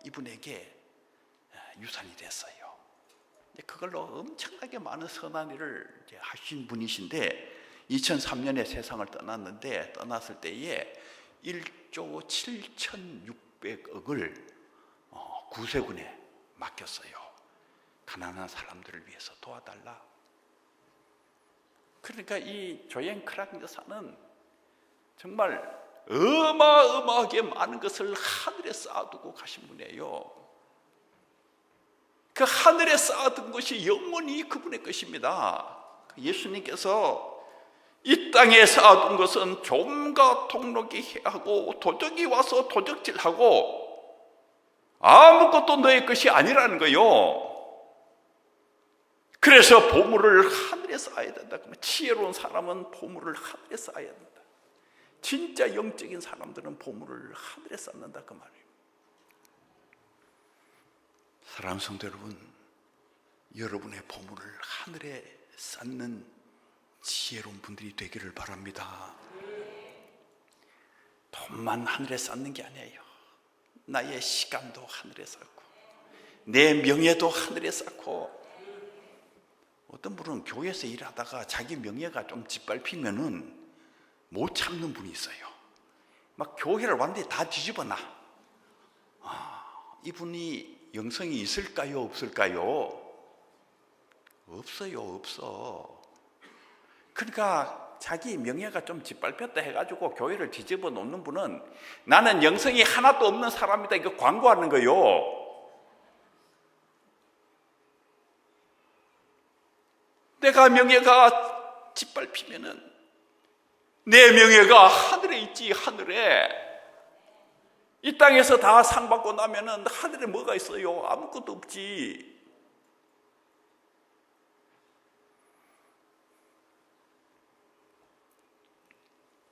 이분에게 유산이 됐어요. 그걸로 엄청나게 많은 선한 일을 하신 분이신데 2003년에 세상을 떠났는데 떠났을 때에 1조 7,600억을 구세군에 맡겼어요. 가난한 사람들을 위해서 도와달라. 그러니까 이 조앤 크락 여사는 정말 어마어마하게 많은 것을 하늘에 쌓아두고 가신 분이에요. 그 하늘에 쌓아둔 것이 영원히 그분의 것입니다. 예수님께서 이 땅에 쌓아둔 것은 좀과 통록이 하고 도적이 와서 도적질하고 아무것도 너의 것이 아니라는 거요. 그래서 보물을 하늘에 쌓아야 된다. 지혜로운 사람은 보물을 하늘에 쌓아야 된다. 진짜 영적인 사람들은 보물을 하늘에 쌓는다 그 말이에요. 사랑하는 성도 여러분, 여러분의 보물을 하늘에 쌓는 지혜로운 분들이 되기를 바랍니다. 돈만 하늘에 쌓는 게 아니에요. 나의 시간도 하늘에 쌓고 내 명예도 하늘에 쌓고, 어떤 분은 교회에서 일하다가 자기 명예가 좀 짓밟히면은 못 참는 분이 있어요. 막 교회를 완전히 다 뒤집어 놔. 이분이 영성이 있을까요? 없을까요? 없어요. 없어. 그러니까 자기 명예가 좀 짓밟혔다 해가지고 교회를 뒤집어 놓는 분은 나는 영성이 하나도 없는 사람이다 이거 광고하는 거요. 내가 명예가 짓밟히면은 내 명예가 하늘에 있지. 하늘에. 이 땅에서 다 상 받고 나면은 하늘에 뭐가 있어요? 아무것도 없지.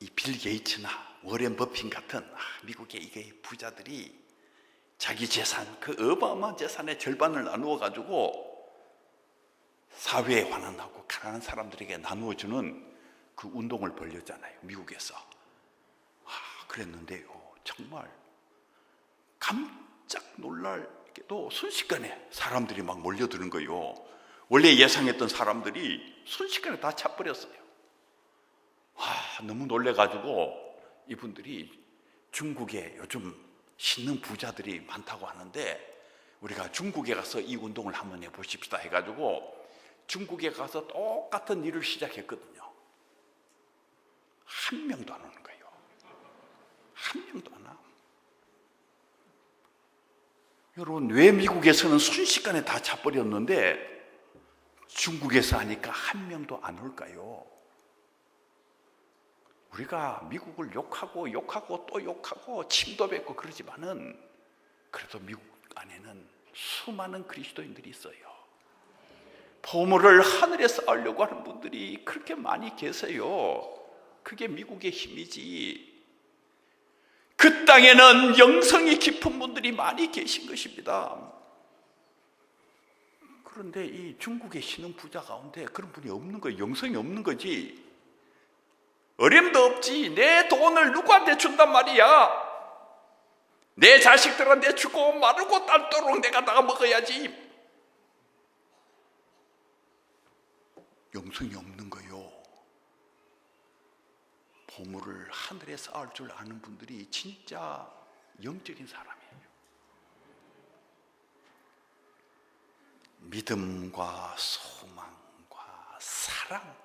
이 빌 게이츠나 워렌 버핏 같은 미국의 이게 부자들이 자기 재산, 그 어마어마한 재산의 절반을 나누어 가지고 사회에 환원하고 가난한 사람들에게 나누어주는 그 운동을 벌였잖아요, 미국에서. 그랬는데요, 정말 깜짝 놀랄게도 순식간에 사람들이 막 몰려드는 거예요. 원래 예상했던 사람들이 순식간에 다 차버렸어요. 너무 놀래가지고 이분들이 중국에 요즘 신능 부자들이 많다고 하는데 우리가 중국에 가서 이 운동을 한번 해보십시다 해가지고 중국에 가서 똑같은 일을 시작했거든요. 한 명도 안 오는 거예요. 한 한 명도 안 와. 여러분, 왜 미국에서는 순식간에 다 차버렸는데 중국에서 하니까 한 명도 안 올까요? 우리가 미국을 욕하고 또 욕하고 침도 뱉고 그러지만은 그래도 미국 안에는 수많은 그리스도인들이 있어요. 보물을 하늘에 쌓으려고 하는 분들이 그렇게 많이 계세요. 그게 미국의 힘이지. 그 땅에는 영성이 깊은 분들이 많이 계신 것입니다. 그런데 이 중국의 신흥 부자 가운데 그런 분이 없는 거예요. 영성이 없는 거지. 어림도 없지. 내 돈을 누구한테 준단 말이야. 내 자식들한테 주고 마르고 딸도록 내가 나가 먹어야지. 영성이 없는 거요. 보물을 하늘에 쌓을 줄 아는 분들이 진짜 영적인 사람이에요. 믿음과 소망과 사랑,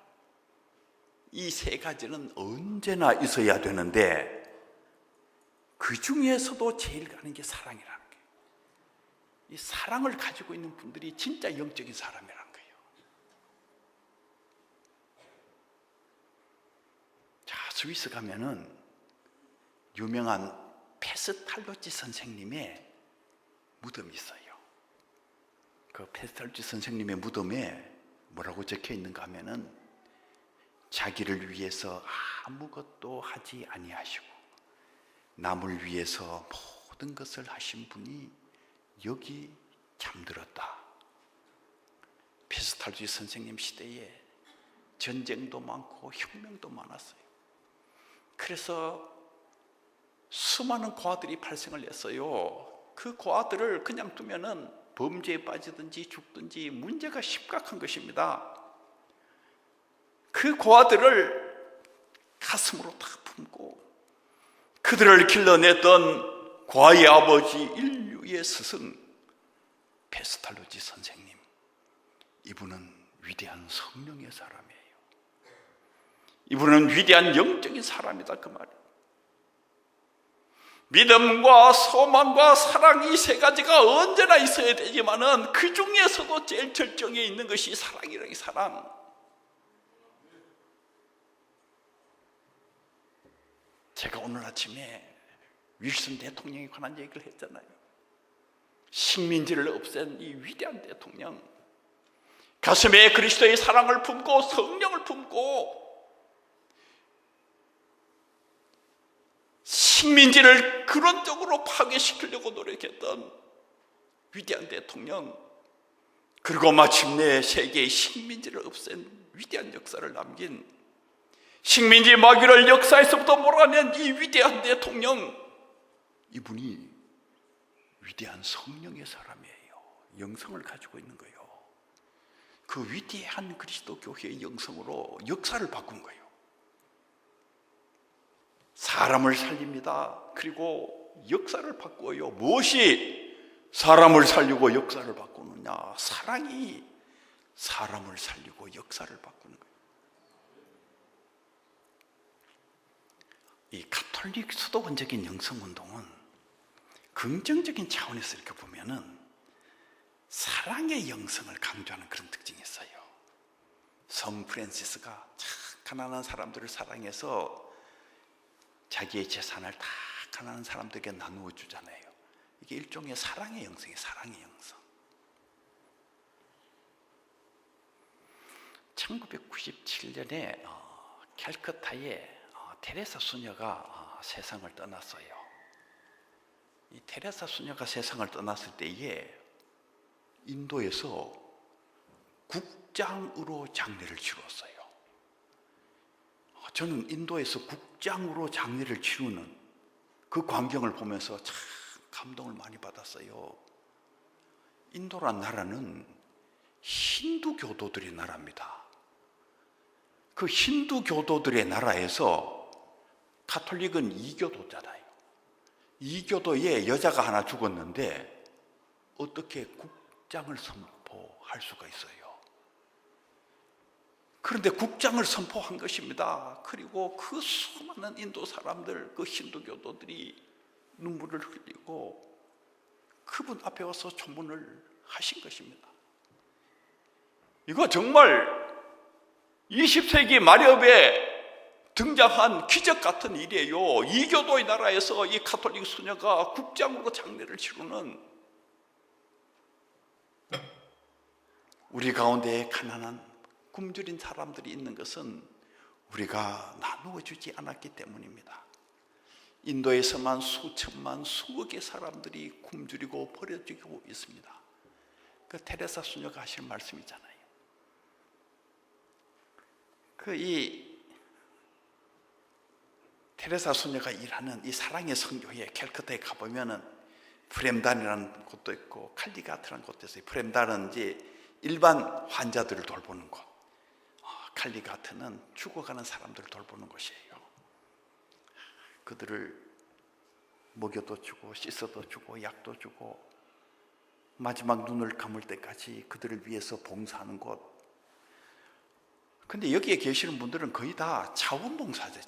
이 세 가지는 언제나 있어야 되는데 그 중에서도 제일 가는 게 사랑이라는 거예요. 이 사랑을 가지고 있는 분들이 진짜 영적인 사람이라는 거예요. 자, 스위스 가면은 유명한 페스탈로치 선생님의 무덤이 있어요. 그 페스탈로치 선생님의 무덤에 뭐라고 적혀 있는가 하면은 자기를 위해서 아무것도 하지 아니하시고 남을 위해서 모든 것을 하신 분이 여기 잠들었다. 페스탈로치 선생님 시대에 전쟁도 많고 혁명도 많았어요. 그래서 수많은 고아들이 발생을 했어요. 그 고아들을 그냥 두면은 범죄에 빠지든지 죽든지 문제가 심각한 것입니다. 그 고아들을 가슴으로 다 품고 그들을 길러냈던 고아의 아버지, 인류의 스승 페스탈로치 선생님, 이분은 위대한 성령의 사람이에요. 이분은 위대한 영적인 사람이다, 그 말이에요. 믿음과 소망과 사랑, 이 세 가지가 언제나 있어야 되지만은 그 중에서도 제일 절정에 있는 것이 사랑이라는 사랑. 제가 오늘 아침에 윌슨 대통령에 관한 얘기를 했잖아요. 식민지를 없앤 이 위대한 대통령, 가슴에 그리스도의 사랑을 품고 성령을 품고 식민지를 근원적으로 파괴시키려고 노력했던 위대한 대통령, 그리고 마침내 세계의 식민지를 없앤 위대한 역사를 남긴 식민지 마귀를 역사에서부터 몰아낸 이 위대한 대통령, 이분이 위대한 성령의 사람이에요. 영성을 가지고 있는 거예요. 그 위대한 그리스도 교회의 영성으로 역사를 바꾼 거예요. 사람을 살립니다. 그리고 역사를 바꾸어요. 무엇이 사람을 살리고 역사를 바꾸느냐? 사랑이 사람을 살리고 역사를 바꾸는 거예요. 이 가톨릭 수도원적인 영성운동은 긍정적인 차원에서 이렇게 보면은 사랑의 영성을 강조하는 그런 특징이 있어요. 성 프란시스가 참 가난한 사람들을 사랑해서 자기의 재산을 다 가난한 사람들에게 나누어 주잖아요. 이게 일종의 사랑의 영성이에요. 사랑의 영성. 1997년에 캘커타에 테레사 수녀가 세상을 떠났어요. 이 테레사 수녀가 세상을 떠났을 때에 인도에서 국장으로 장례를 치렀어요. 저는 인도에서 국장으로 장례를 치르는 그 광경을 보면서 참 감동을 많이 받았어요. 인도란 나라는 힌두교도들의 나라입니다. 그 힌두교도들의 나라에서 가톨릭은 이교도잖아요. 이교도에 여자가 하나 죽었는데 어떻게 국장을 선포할 수가 있어요? 그런데 국장을 선포한 것입니다. 그리고 그 수많은 인도 사람들, 그 힌두교도들이 눈물을 흘리고 그분 앞에 와서 조문을 하신 것입니다. 이거 정말 20세기 말엽에 등장한 기적 같은 일이에요. 이교도의 나라에서 이 가톨릭 수녀가 국장으로 장례를 치르는, 우리 가운데 가난한 굶주린 사람들이 있는 것은 우리가 나누어 주지 않았기 때문입니다. 인도에서만 수천만 수억의 사람들이 굶주리고 버려지고 있습니다. 그 테레사 수녀가 하신 말씀이잖아요. 이 테레사 수녀가 일하는 이 사랑의 성교회 캘커타에 가보면은 프렘단이라는 곳도 있고 칼리가트라는 곳도 있어요. 프렘단은 이제 일반 환자들을 돌보는 곳, 칼리가트는 죽어가는 사람들을 돌보는 곳이에요. 그들을 먹여도 주고 씻어도 주고 약도 주고 마지막 눈을 감을 때까지 그들을 위해서 봉사하는 곳. 근데 여기에 계시는 분들은 거의 다 자원봉사자들.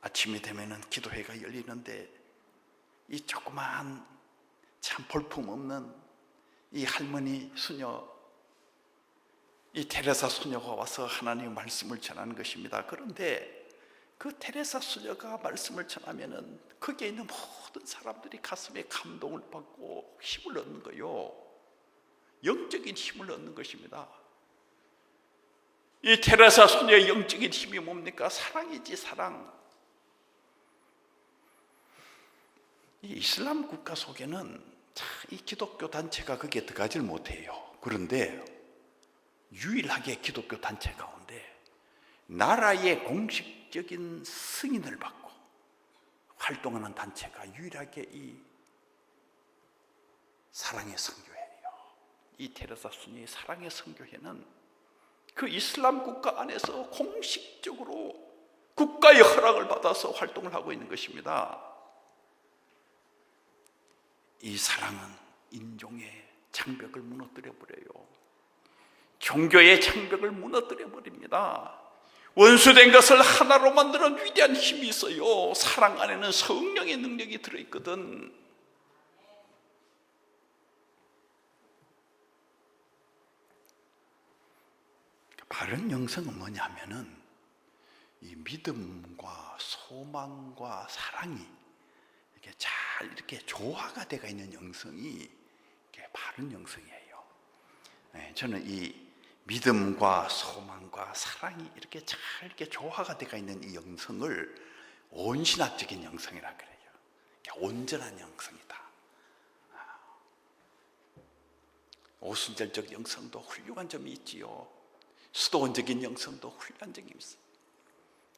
아침이 되면은 기도회가 열리는데 이 조그마한 참 볼품없는 이 할머니 수녀, 이 테레사 수녀가 와서 하나님의 말씀을 전하는 것입니다. 그런데 그 테레사 수녀가 말씀을 전하면은 거기에 있는 모든 사람들이 가슴에 감동을 받고 힘을 얻는 거예요. 영적인 힘을 얻는 것입니다. 이 테레사 수녀의 영적인 힘이 뭡니까? 사랑이지, 사랑. 이 이슬람 국가 속에는 이 기독교 단체가 거기에 들어가질 못해요. 그런데 유일하게 기독교 단체 가운데 나라의 공식적인 승인을 받고 활동하는 단체가 유일하게 이 사랑의 선교회예요. 이 테레사 수녀의 사랑의 선교회는 그 이슬람 국가 안에서 공식적으로 국가의 허락을 받아서 활동을 하고 있는 것입니다. 이 사랑은 인종의 장벽을 무너뜨려 버려요. 종교의 장벽을 무너뜨려 버립니다. 원수된 것을 하나로 만드는 위대한 힘이 있어요. 사랑 안에는 성령의 능력이 들어있거든. 바른 영성은 뭐냐면은 이 믿음과 소망과 사랑이 이렇게 잘 이렇게 조화가 되어 있는 영성이 바른 영성이에요. 저는 이 믿음과 소망과 사랑이 이렇게 잘 이렇게 조화가 되어 있는 이 영성을 온신학적인 영성이라 그래요. 온전한 영성이다. 오순절적 영성도 훌륭한 점이 있지요. 수도원적인 영성도 훌륭한 점이 있어요.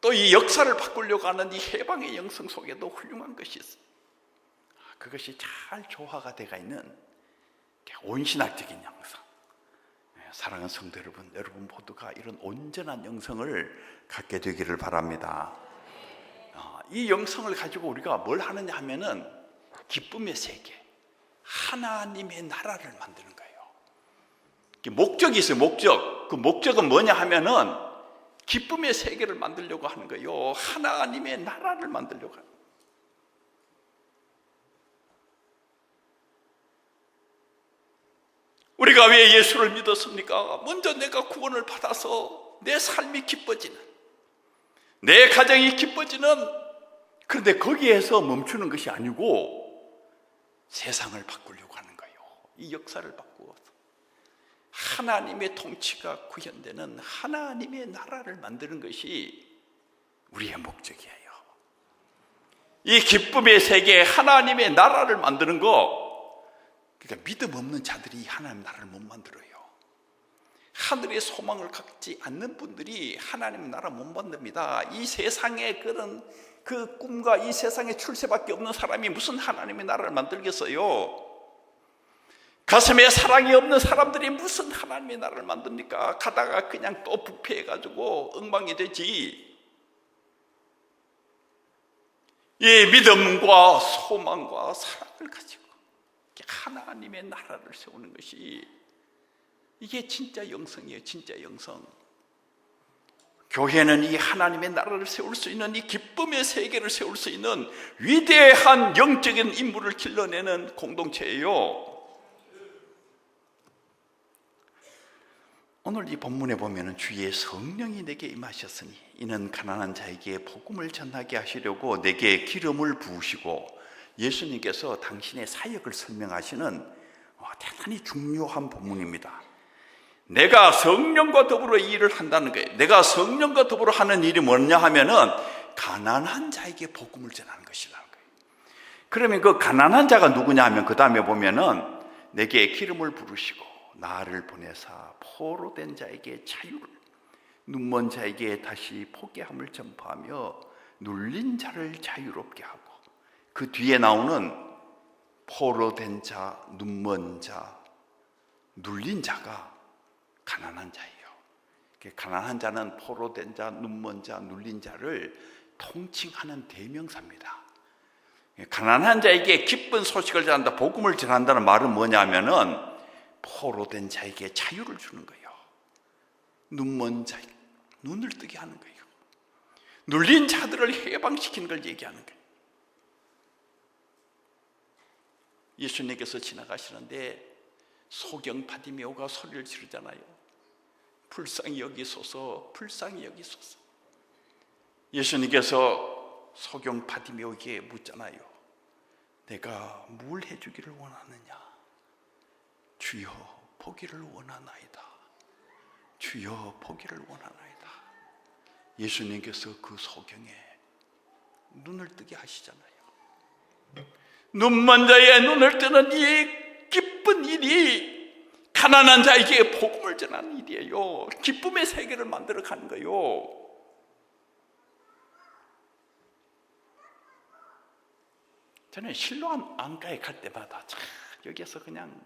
또 이 역사를 바꾸려고 하는 이 해방의 영성 속에도 훌륭한 것이 있어요. 그것이 잘 조화가 되어 있는 온신학적인 영성. 사랑하는 성도 여러분 모두가 이런 온전한 영성을 갖게 되기를 바랍니다. 이 영성을 가지고 우리가 뭘 하느냐 하면은 기쁨의 세계, 하나님의 나라를 만드는 거예요. 목적이 있어요. 목적. 그 목적은 뭐냐 하면은 기쁨의 세계를 만들려고 하는 거예요. 하나님의 나라를 만들려고 하는 거예요. 우리가 왜 예수를 믿었습니까? 먼저 내가 구원을 받아서 내 삶이 기뻐지는, 내 가정이 기뻐지는, 그런데 거기에서 멈추는 것이 아니고 세상을 바꾸려고 하는 거예요. 이 역사를 바꾸어서 하나님의 통치가 구현되는 하나님의 나라를 만드는 것이 우리의 목적이에요. 이 기쁨의 세계에 하나님의 나라를 만드는 거, 그러니까 믿음 없는 자들이 하나님 나라를 못 만들어요. 하늘의 소망을 갖지 않는 분들이 하나님의 나라 못 만듭니다. 이 세상에 그런 그 꿈과 이 세상에 출세밖에 없는 사람이 무슨 하나님의 나라를 만들겠어요? 가슴에 사랑이 없는 사람들이 무슨 하나님의 나라를 만듭니까? 가다가 그냥 또 부패해가지고 엉망이 되지. 이 믿음과 소망과 사랑을 가지고 하나님의 나라를 세우는 것이 이게 진짜 영성이에요. 진짜 영성. 교회는 이 하나님의 나라를 세울 수 있는, 이 기쁨의 세계를 세울 수 있는 위대한 영적인 인물을 길러내는 공동체예요. 오늘 이 본문에 보면 주의 성령이 내게 임하셨으니 이는 가난한 자에게 복음을 전하게 하시려고 내게 기름을 부으시고, 예수님께서 당신의 사역을 설명하시는 대단히 중요한 본문입니다. 내가 성령과 더불어 이 일을 한다는 거예요. 내가 성령과 더불어 하는 일이 뭐냐 하면은 가난한 자에게 복음을 전하는 것이라는 거예요. 그러면 그 가난한 자가 누구냐 하면 그 다음에 보면은 내게 기름을 부으시고 나를 보내사 포로된 자에게 자유를, 눈먼 자에게 다시 포기함을 전파하며 눌린 자를 자유롭게 하고, 그 뒤에 나오는 포로된 자, 눈먼 자, 눌린 자가 가난한 자예요. 가난한 자는 포로된 자, 눈먼 자, 눌린 자를 통칭하는 대명사입니다. 가난한 자에게 기쁜 소식을 전한다, 복음을 전한다는 말은 뭐냐면은 포로된 자에게 자유를 주는 거예요. 눈먼 자, 눈을 뜨게 하는 거예요. 눌린 자들을 해방시키는 걸 얘기하는 거예요. 예수님께서 지나가시는데 소경 바디메오가 소리를 지르잖아요. 불쌍히 여기소서, 불쌍히 여기소서. 예수님께서 소경 바디메오에게 묻잖아요. 내가 뭘 해주기를 원하느냐? 주여 보기를 원하나이다. 주여 보기를 원하나이다. 예수님께서 그 소경에 눈을 뜨게 하시잖아요. 눈먼 자의 눈을 뜨는 이 기쁜 일이 가난한 자에게 복음을 전하는 일이에요. 기쁨의 세계를 만들어 가는 거예요. 저는 실로암 안가에 갈 때마다 참 여기에서 그냥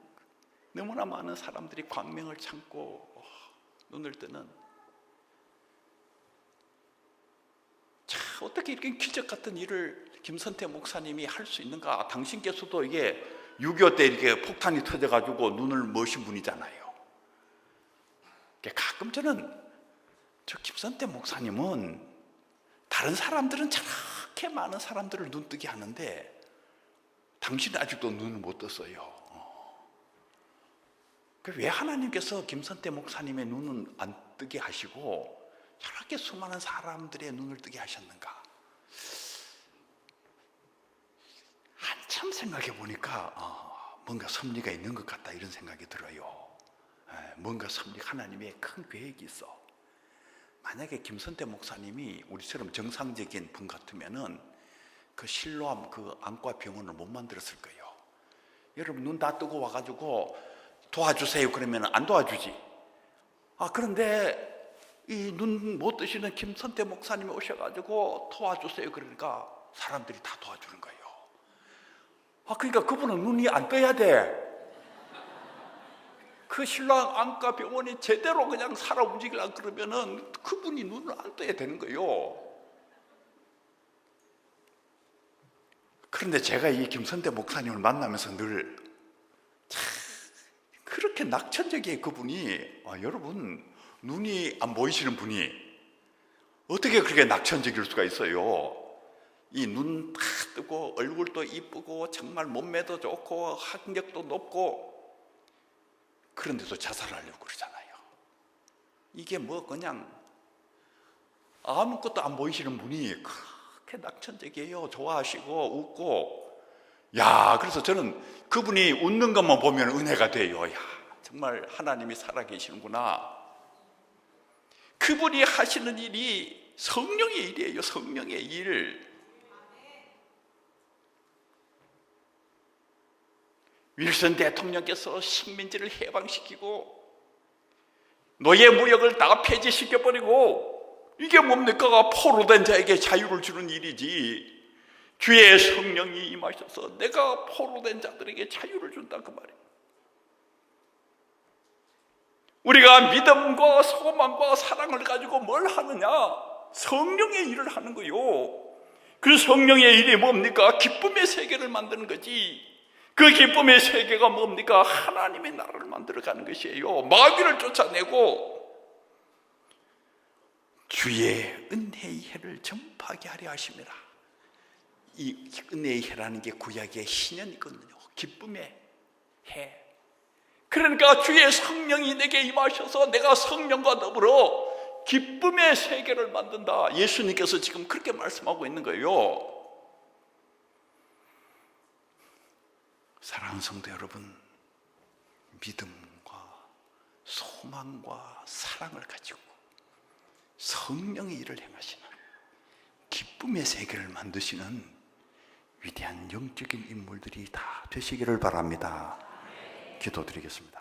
너무나 많은 사람들이 광명을 참고 눈을 뜨는, 참 어떻게 이렇게 기적 같은 일을 김선태 목사님이 할 수 있는가? 당신께서도 이게 6.25 때 이렇게 폭탄이 터져가지고 눈을 머신 분이잖아요. 가끔 저는 저 김선태 목사님은 다른 사람들은 저렇게 많은 사람들을 눈 뜨게 하는데 당신은 아직도 눈을 못 떴어요. 왜 하나님께서 김선태 목사님의 눈은 안 뜨게 하시고 저렇게 수많은 사람들의 눈을 뜨게 하셨는가? 한참 생각해 보니까 뭔가 섭리가 있는 것 같다, 이런 생각이 들어요. 뭔가 하나님의 큰 계획이 있어. 만약에 김선태 목사님이 우리처럼 정상적인 분 같으면은 그 실로암 그 안과 병원을 못 만들었을 거예요. 여러분 눈 다 뜨고 와가지고 도와주세요 그러면 안 도와주지. 그런데 이 눈 못 뜨시는 김선태 목사님이 오셔가지고 도와주세요 그러니까 사람들이 다 도와주는 거예요. 그러니까 그분은 눈이 안 떠야 돼. 그 신랑 안과 병원이 제대로 그냥 살아 움직이려고 그러면은 그분이 눈을 안 떠야 되는 거예요. 그런데 제가 이 김선태 목사님을 만나면서 늘 참 그렇게 낙천적이에요. 그분이 여러분 눈이 안 보이시는 분이 어떻게 그렇게 낙천적일 수가 있어요? 이 눈 다 뜨고 얼굴도 이쁘고 정말 몸매도 좋고 학력도 높고 그런데도 자살하려고 그러잖아요. 이게 뭐 그냥 아무것도 안 보이시는 분이 그렇게 낙천적이에요. 좋아하시고 웃고. 그래서 저는 그분이 웃는 것만 보면 은혜가 돼요. 정말 하나님이 살아계시는구나. 그분이 하시는 일이 성령의 일이에요. 성령의 일. 윌슨 대통령께서 식민지를 해방시키고 노예무역을 다 폐지시켜버리고, 이게 뭡니까? 포로된 자에게 자유를 주는 일이지. 주의 성령이 임하셔서 내가 포로된 자들에게 자유를 준다, 그 말이에요. 우리가 믿음과 소망과 사랑을 가지고 뭘 하느냐? 성령의 일을 하는 거요. 그 성령의 일이 뭡니까? 기쁨의 세계를 만드는 거지. 그 기쁨의 세계가 뭡니까? 하나님의 나라를 만들어가는 것이에요. 마귀를 쫓아내고 주의 은혜의 해를 전파하게 하려 하십니다. 이 은혜의 해라는 게 구약의 신년이거든요. 기쁨의 해. 그러니까 주의 성령이 내게 임하셔서 내가 성령과 더불어 기쁨의 세계를 만든다. 예수님께서 지금 그렇게 말씀하고 있는 거예요. 사랑하는 성도 여러분, 믿음과 소망과 사랑을 가지고 성령의 일을 행하시는 기쁨의 세계를 만드시는 위대한 영적인 인물들이 다 되시기를 바랍니다. 기도드리겠습니다.